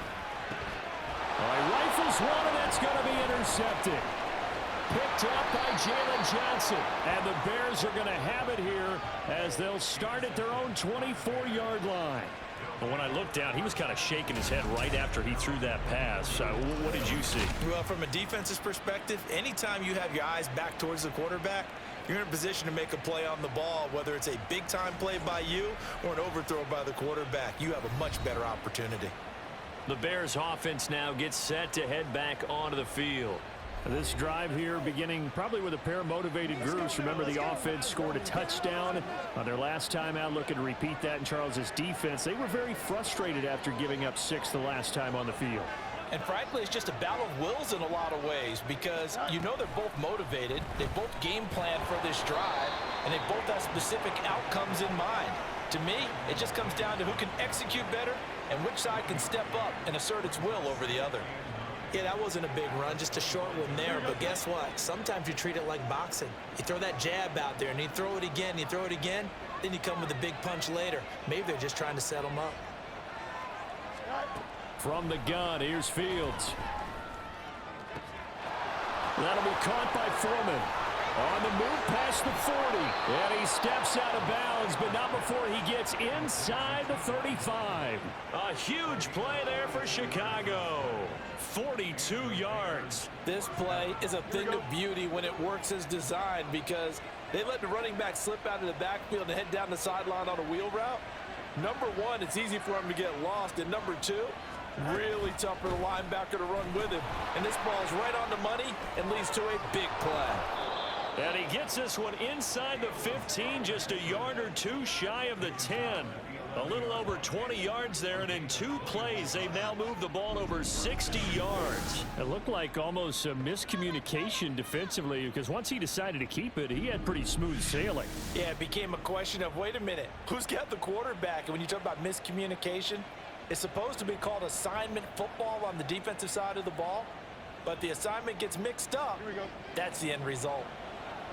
All right, rifles one, and that's going to be intercepted. Picked up by Jalen Johnson. And the Bears are going to have it here as they'll start at their own 24-yard line. But when I looked down, he was kind of shaking his head right after he threw that pass. What did you see? Well, from a defense's perspective, anytime you have your eyes back towards the quarterback, you're in a position to make a play on the ball, whether it's a big-time play by you or an overthrow by the quarterback. You have a much better opportunity. The Bears offense now gets set to head back onto the field. This drive here beginning probably with a pair of motivated groups. Remember, the offense scored a touchdown on their last time out, looking to repeat that in Charles's defense. They were very frustrated after giving up 6 the last time on the field. And frankly, it's just a battle of wills in a lot of ways because you know they're both motivated. They both game plan for this drive, and they both have specific outcomes in mind. To me, it just comes down to who can execute better and which side can step up and assert its will over the other. Yeah, that wasn't a big run, just a short one there. But guess what? Sometimes you treat it like boxing. You throw that jab out there, and you throw it again, you throw it again, then you come with a big punch later. Maybe they're just trying to set them up. From the gun, here's Fields. That'll be caught by Foreman. On the move past the 40. And he steps out of bounds, but not before he gets inside the 35. A huge play there for Chicago. 42 yards. This play is a thing of beauty when it works as designed because they let the running back slip out of the backfield and head down the sideline on a wheel route. Number one, it's easy for him to get lost. And number two, really tough for the linebacker to run with him. And this ball's right on the money and leads to a big play. And he gets this one inside the 15, just a yard or two shy of the 10. A little over 20 yards there, and in 2 plays, they've now moved the ball over 60 yards. It looked like almost a miscommunication defensively, because once he decided to keep it, he had pretty smooth sailing. Yeah, it became a question of, wait a minute, who's got the quarterback? And when you talk about miscommunication, it's supposed to be called assignment football on the defensive side of the ball, but the assignment gets mixed up. That's the end result.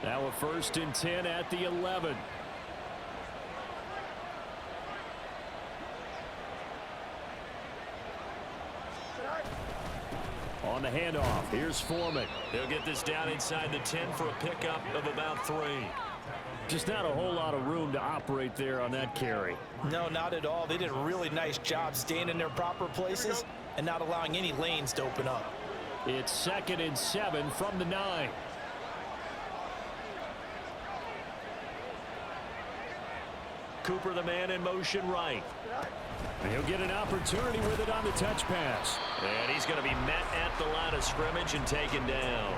Now a 1st and 10 at the 11. On the handoff, here's Foreman. He'll get this down inside the 10 for a pickup of about 3. Just not a whole lot of room to operate there on that carry. No, not at all. They did a really nice job staying in their proper places and not allowing any lanes to open up. It's 2nd and 7 from the 9. Cooper, the man in motion right. And he'll get an opportunity with it on the touch pass. And he's going to be met at the line of scrimmage and taken down.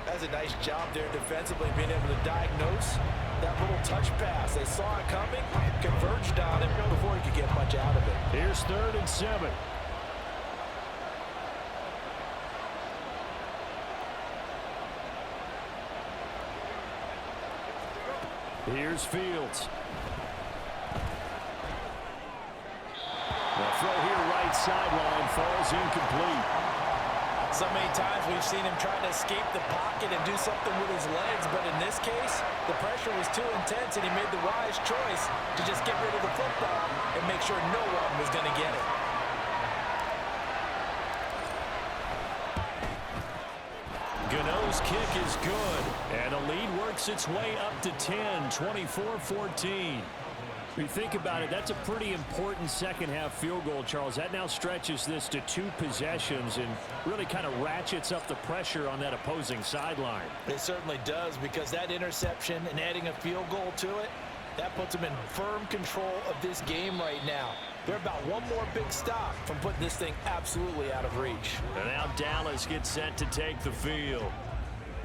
That's a nice job there defensively, being able to diagnose that little touch pass. They saw it coming, converged on it before he could get much out of it. Here's 3rd and 7. Here's Fields. The throw here right sideline falls incomplete. So many times we've seen him trying to escape the pocket and do something with his legs, but in this case, the pressure was too intense and he made the wise choice to just get rid of the football and make sure no one was going to get it. Gano's kick is good, and the lead works its way up to 10, 24-14. If you think about it, that's a pretty important second-half field goal, Charles. That now stretches this to 2 possessions and really kind of ratchets up the pressure on that opposing sideline. It certainly does, because that interception and adding a field goal to it, that puts them in firm control of this game right now. They're about one more big stop from putting this thing absolutely out of reach. And now Dallas gets set to take the field.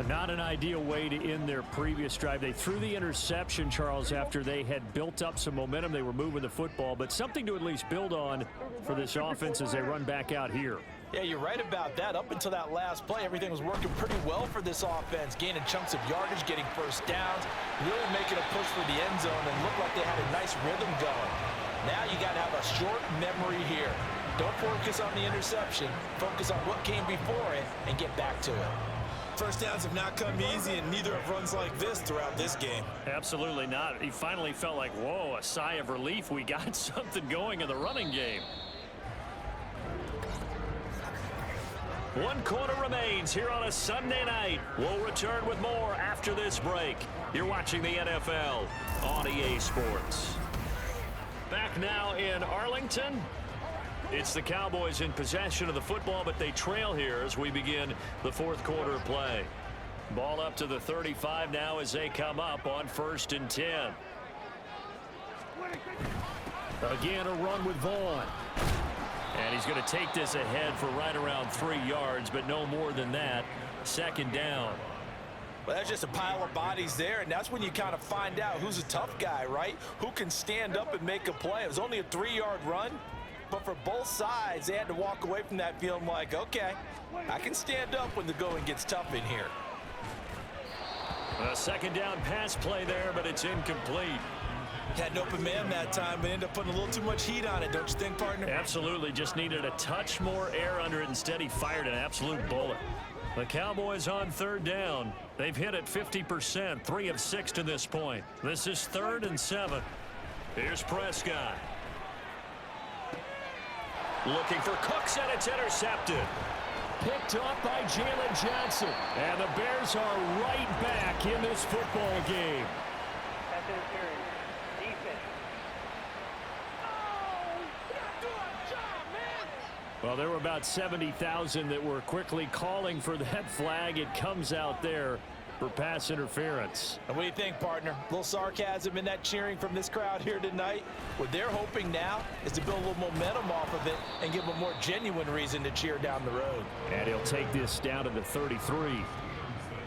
Not an ideal way to end their previous drive. They threw the interception, Charles, after they had built up some momentum. They were moving the football, but something to at least build on for this offense as they run back out here. Yeah, you're right about that. Up until that last play, everything was working pretty well for this offense, gaining chunks of yardage, getting first downs, really making a push for the end zone, and looked like they had a nice rhythm going. Now you got to have a short memory here. Don't focus on the interception. Focus on what came before it and get back to it. First downs have not come easy, and neither have runs like this throughout this game. Absolutely not. He finally felt like, whoa, a sigh of relief. We got something going in the running game. 1 quarter remains here on a Sunday night. We'll return with more after this break. You're watching the NFL on EA Sports. Back now in Arlington. It's the Cowboys in possession of the football, but they trail here as we begin the 4th quarter play. Ball up to the 35 now as they come up on 1st and 10. Again, a run with Vaughn. And he's going to take this ahead for right around 3 yards, but no more than that. 2nd down. Well, that's just a pile of bodies there, and that's when you kind of find out who's a tough guy, right? Who can stand up and make a play. It was only a 3-yard run. But for both sides, they had to walk away from that feeling like, okay, I can stand up when the going gets tough in here. A 2nd down pass play there, but it's incomplete. Had an open man that time, but ended up putting a little too much heat on it, don't you think, partner? Absolutely. Just needed a touch more air under it. Instead, he fired an absolute bullet. The Cowboys on 3rd down. They've hit it 50%, 3 of 6 to this point. This is 3rd and 7. Here's Prescott. Looking for Cooks, and it's intercepted. Picked off by Jalen Johnson. And the Bears are right back in this football game. Pass interference. Defense. Well, there were about 70,000 that were quickly calling for that flag. It comes out there for pass interference. And what do you think, partner? A little sarcasm in that cheering from this crowd here tonight. What they're hoping now is to build a little momentum off of it and give them a more genuine reason to cheer down the road. And he'll take this down to the 33.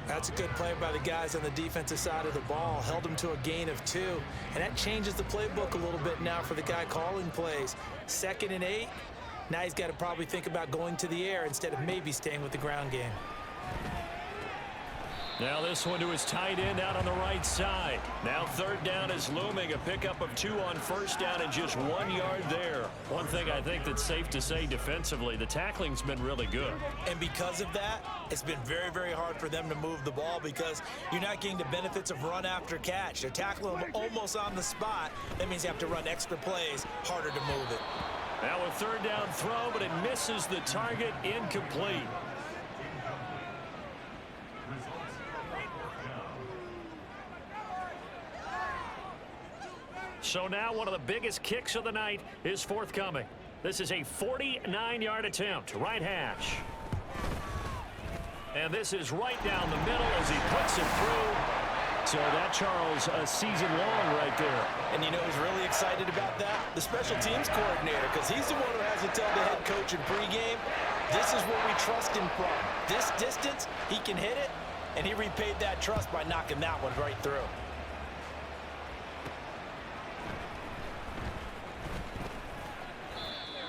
That's a good play by the guys on the defensive side of the ball. Held them to a gain of 2. And that changes the playbook a little bit now for the guy calling plays. 2nd and 8. Now he's got to probably think about going to the air instead of maybe staying with the ground game. Now this one to his tight end out on the right side. Now 3rd down is looming. A pickup of 2 on 1st down and just 1 yard there. One thing I think that's safe to say defensively, the tackling's been really good. And because of that, it's been very, very hard for them to move the ball because you're not getting the benefits of run after catch. They're tackling them almost on the spot. That means you have to run extra plays, harder to move it. Now a 3rd down throw, but it misses the target, incomplete. So now one of the biggest kicks of the night is forthcoming. This is a 49-yard attempt, right hash. And this is right down the middle as he puts it through. So that, Charles, a season long right there. And you know who's really excited about that? The special teams coordinator, because he's the one who has to tell the head coach in pregame, this is where we trust him from. This distance, he can hit it, and he repaid that trust by knocking that one right through.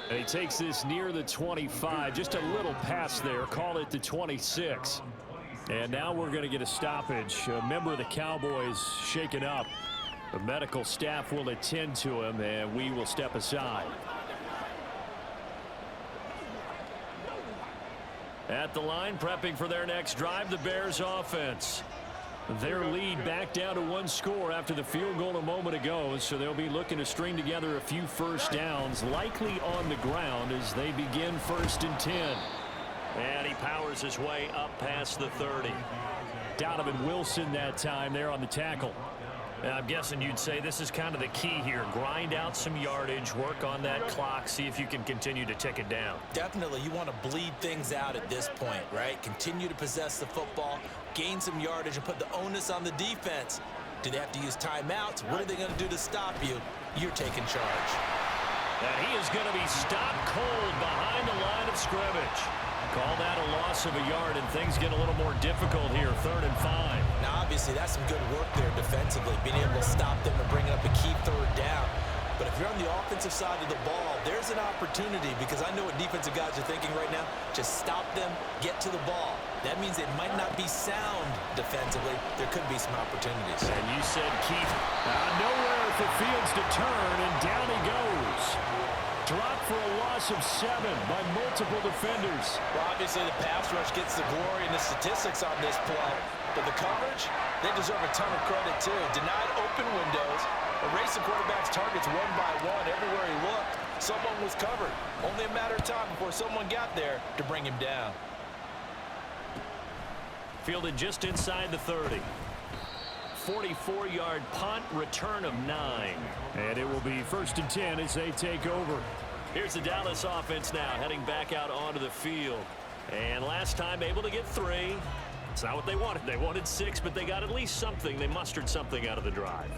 And he takes this near the 25, just a little pass there, call it the 26. And now we're going to get a stoppage. A member of the Cowboys shaken up. The medical staff will attend to him, and we will step aside. At the line, prepping for their next drive, the Bears offense. Their lead back down to 1 score after the field goal a moment ago, so they'll be looking to string together a few first downs, likely on the ground as they begin 1st and 10. And he powers his way up past the 30. Donovan Wilson that time there on the tackle. And I'm guessing you'd say this is kind of the key here. Grind out some yardage, work on that clock, see if you can continue to tick it down. Definitely, you want to bleed things out at this point, right? Continue to possess the football, gain some yardage, and put the onus on the defense. Do they have to use timeouts? What are they going to do to stop you? You're taking charge. And he is going to be stopped cold behind the line of scrimmage. Call that a loss of a yard, and things get a little more difficult here, 3rd and 5. Now, obviously, that's some good work there defensively, being able to stop them and bring up a key 3rd down. But if you're on the offensive side of the ball, there's an opportunity because I know what defensive guys are thinking right now. Just stop them, get to the ball. That means it might not be sound defensively. There could be some opportunities. And you said Keith, nowhere for Fields to turn, and down he goes. Dropped for a loss of 7 by multiple defenders. Well, obviously the pass rush gets the glory and the statistics on this play. But the coverage, they deserve a ton of credit too. Denied open windows, erased the quarterback's targets one by one. Everywhere he looked, someone was covered. Only a matter of time before someone got there to bring him down. Fielded just inside the 30. 44-yard punt, return of 9. And it will be 1st and 10 as they take over. Here's the Dallas offense now heading back out onto the field. And last time able to get 3. It's not what they wanted. They wanted 6, but they got at least something. They mustered something out of the drive.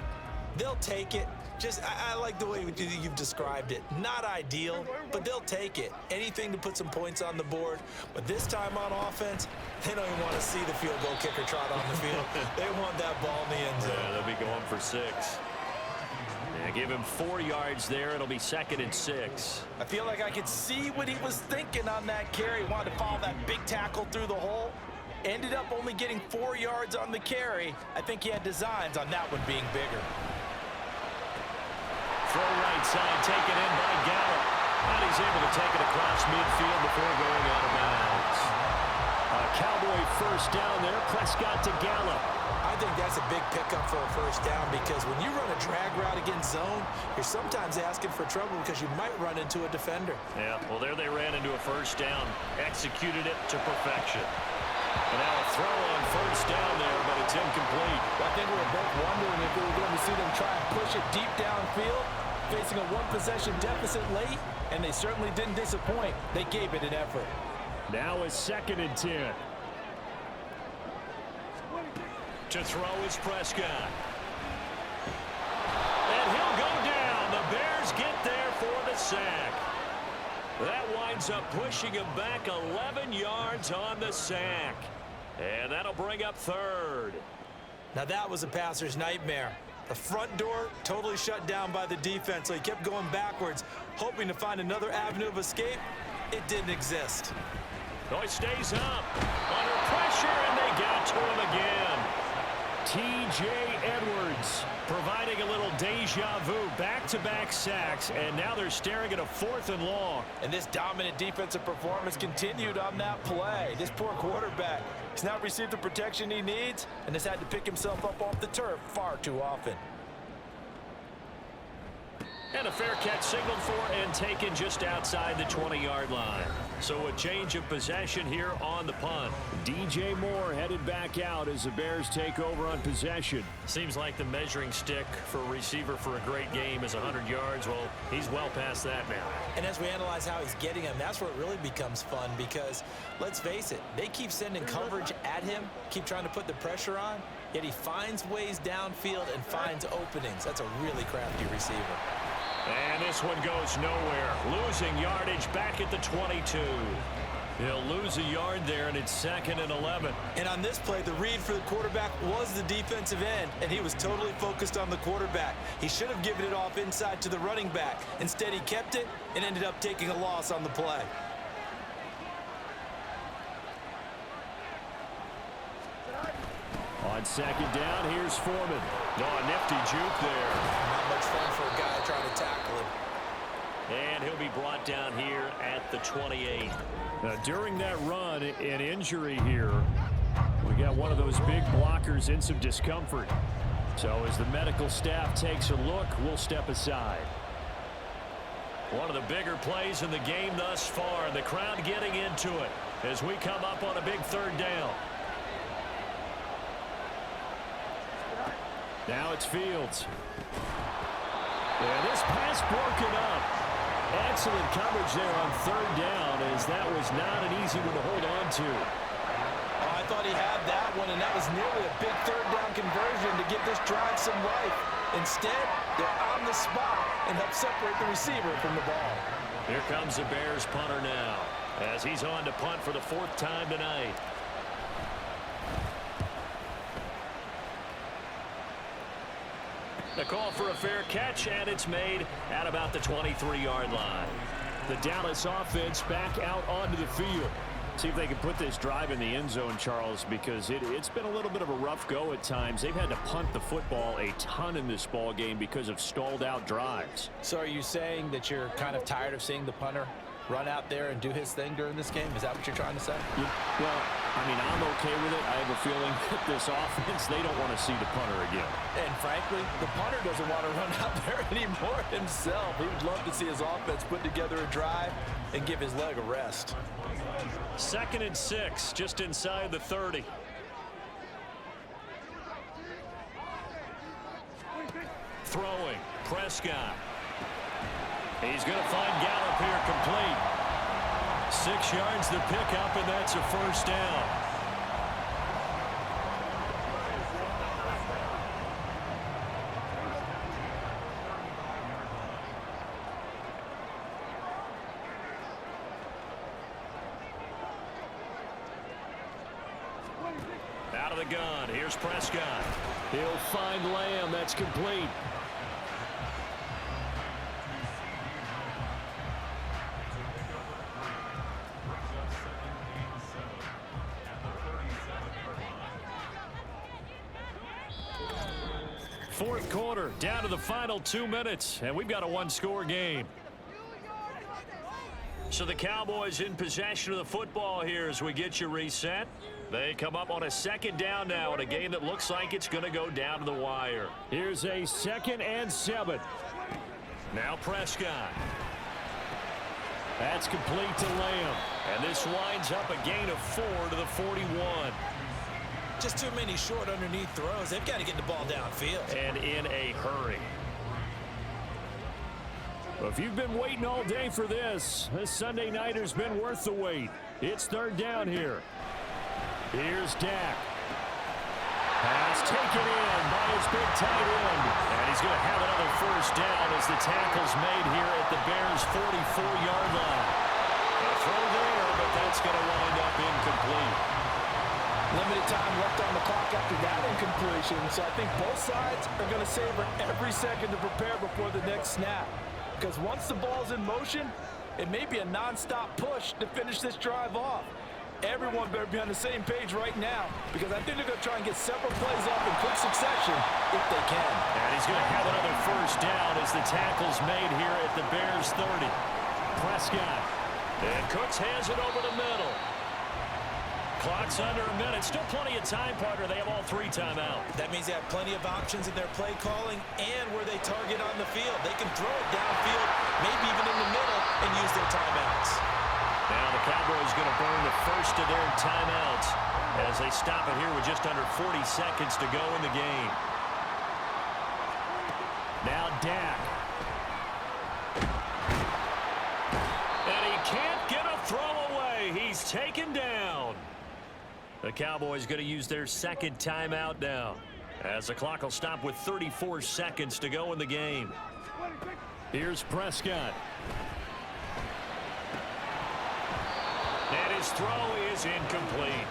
They'll take it. I like the way you've described it. Not ideal, but they'll take it. Anything to put some points on the board. But this time on offense, they don't even want to see the field goal kicker trot on the field. They want that ball in the end zone. Yeah, they'll be going for 6. Yeah, give him 4 yards there. It'll be 2nd and 6. I feel like I could see what he was thinking on that carry. He wanted to follow that big tackle through the hole. Ended up only getting 4 yards on the carry. I think he had designs on that one being bigger. Throw right side, taken in by Gallup. And he's able to take it across midfield before going out of bounds. A Cowboy first down there. Prescott to Gallup. I think that's a big pickup for a first down because when you run a drag route against zone, you're sometimes asking for trouble because you might run into a defender. Yeah, well, there they ran into a first down, executed it to perfection. And now a throw on first down there, but it's incomplete. I think we were both wondering if we were going to see them try and push it deep downfield, facing a one-possession deficit late, and they certainly didn't disappoint. They gave it an effort. Now is 2nd and 10. To throw is Prescott. And he'll go down. The Bears get there for the sack. That winds up pushing him back 11 yards on the sack. And that'll bring up 3rd. Now that was a passer's nightmare. The front door totally shut down by the defense, so he kept going backwards, hoping to find another avenue of escape. It didn't exist. Oh, he stays up. Under pressure, and they got to him again. T.J. Edwards providing a little deja vu, back-to-back sacks, and now they're staring at a 4th and long. And this dominant defensive performance continued on that play. This poor quarterback has not received the protection he needs and has had to pick himself up off the turf far too often. And a fair catch signaled for and taken just outside the 20-yard line. So a change of possession here on the punt. DJ Moore headed back out as the Bears take over on possession. Seems like the measuring stick for a receiver for a great game is 100 yards. Well, he's well past that now. And as we analyze how he's getting them, that's where it really becomes fun because, let's face it, they keep sending coverage at him, keep trying to put the pressure on, yet he finds ways downfield and finds openings. That's a really crafty receiver. And this one goes nowhere. Losing yardage back at the 22. He'll lose a yard there, and it's 2nd and 11. And on this play, the read for the quarterback was the defensive end, and he was totally focused on the quarterback. He should have given it off inside to the running back. Instead, he kept it and ended up taking a loss on the play. On 2nd down, here's Foreman. Oh, a nifty juke there. Not much fun for a guy trying to tackle him. And he'll be brought down here at the 28. Now, during that run, an injury here. We got one of those big blockers in some discomfort. So as the medical staff takes a look, we'll step aside. One of the bigger plays in the game thus far, and the crowd getting into it as we come up on a big 3rd down. Now it's Fields. And this pass broken up. Excellent coverage there on 3rd down, as that was not an easy one to hold on to. Oh, I thought he had that one, and that was nearly a big 3rd down conversion to give this drive some life. Instead, they're on the spot and help separate the receiver from the ball. Here comes the Bears punter now, as he's on to punt for the 4th time tonight. The call for a fair catch, and it's made at about the 23-yard line. The Dallas offense back out onto the field. See if they can put this drive in the end zone, Charles, because it's been a little bit of a rough go at times. They've had to punt the football a ton in this ball game because of stalled out drives. So are you saying that you're kind of tired of seeing the punter run out there and do his thing during this game? Is that what you're trying to say? Well, I mean, I'm okay with it. I have a feeling that this offense, they don't want to see the punter again. And frankly, the punter doesn't want to run out there anymore himself. He would love to see his offense put together a drive and give his leg a rest. 2nd and 6, just inside the 30. Throwing, Prescott. He's going to find Gallup here complete. 6 yards the pickup, and that's a first down. Out of the gun, here's Prescott. He'll find Lamb, that's complete. Fourth quarter, down to the final 2 minutes, and we've got a one-score game. So the Cowboys in possession of the football here as we get you reset. They come up on a second down now in a game that looks like it's going to go down to the wire. Here's a 2nd and 7. Now Prescott. That's complete to Lamb. And this winds up a gain of 4 to the 41. Just too many short underneath throws. They've got to get the ball downfield. And in a hurry. Well, if you've been waiting all day for this Sunday nighter's been worth the wait. It's 3rd down here. Here's Dak. Pass taken in by his big tight end. And he's going to have another 1st down as the tackle's made here at the Bears' 44-yard line. A throw there, but that's going to wind up incomplete. Limited time left on the clock after that incompletion, so I think both sides are going to savor every second to prepare before the next snap. Because once the ball's in motion, it may be a non-stop push to finish this drive off. Everyone better be on the same page right now, because I think they're going to try and get several plays off in quick succession if they can. And he's going to have another 1st down as the tackle's made here at the Bears' 30. Prescott. And Cooks hands it over the middle. Clock's under a minute. Still plenty of time, partner. They have all 3 timeouts. That means they have plenty of options in their play calling and where they target on the field. They can throw it downfield, maybe even in the middle, and use their timeouts. Now the Cowboys going to burn the first of their timeouts as they stop it here with just under 40 seconds to go in the game. Now Dak. And he can't get a throw away. He's taken down. The Cowboys going to use their 2nd timeout now as the clock will stop with 34 seconds to go in the game. Here's Prescott. And his throw is incomplete.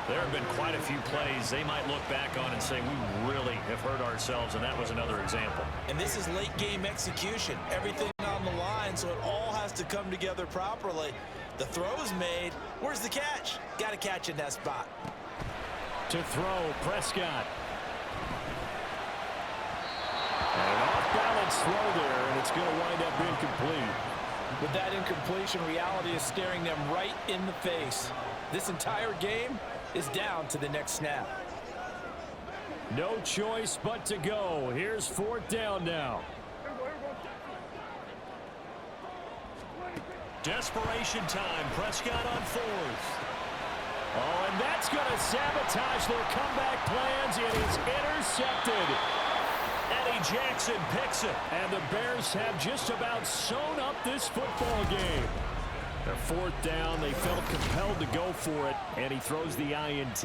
There have been quite a few plays they might look back on and say, we really have hurt ourselves, and that was another example. And this is late game execution. Everything on the line, so it all has to come together properly. The throw is made. Where's the catch? Got to catch in that spot. To throw, Prescott. And an off-balance throw there, and it's going to wind up incomplete. With that incompletion, reality is staring them right in the face. This entire game is down to the next snap. No choice but to go. Here's 4th down now. Desperation time. Prescott on 4th. Oh, and that's going to sabotage their comeback plans. It is intercepted. Eddie Jackson picks it. And the Bears have just about sewn up this football game. Their 4th down, they felt compelled to go for it, and he throws the INT.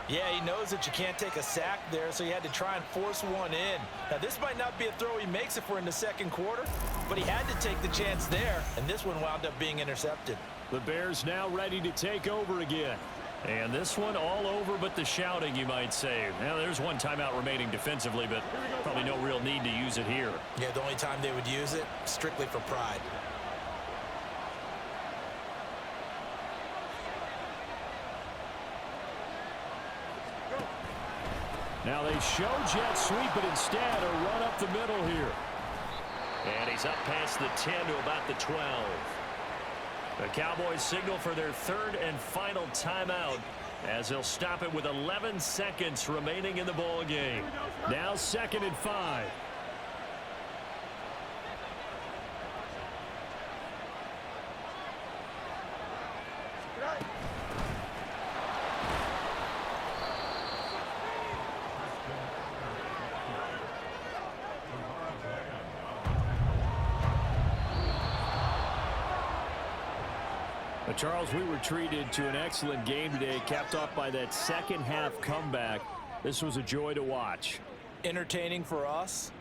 Yeah, he knows that you can't take a sack there, so he had to try and force one in. Now, this might not be a throw he makes if we're in the 2nd quarter, but he had to take the chance there, and this one wound up being intercepted. The Bears now ready to take over again. And this one all over but the shouting, you might say. Now, there's 1 timeout remaining defensively, but probably no real need to use it here. Yeah, the only time they would use it, strictly for pride. Now they show jet sweep, but instead a run up the middle here. And he's up past the 10 to about the 12. The Cowboys signal for their 3rd and final timeout as they'll stop it with 11 seconds remaining in the ball game. Now 2nd and 5. Charles, we were treated to an excellent game today, capped off by that 2nd half comeback. This was a joy to watch. Entertaining for us,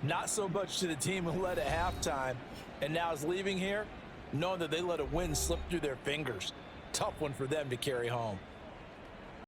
not so much to the team who led at halftime and now is leaving here knowing that they let a win slip through their fingers. Tough one for them to carry home.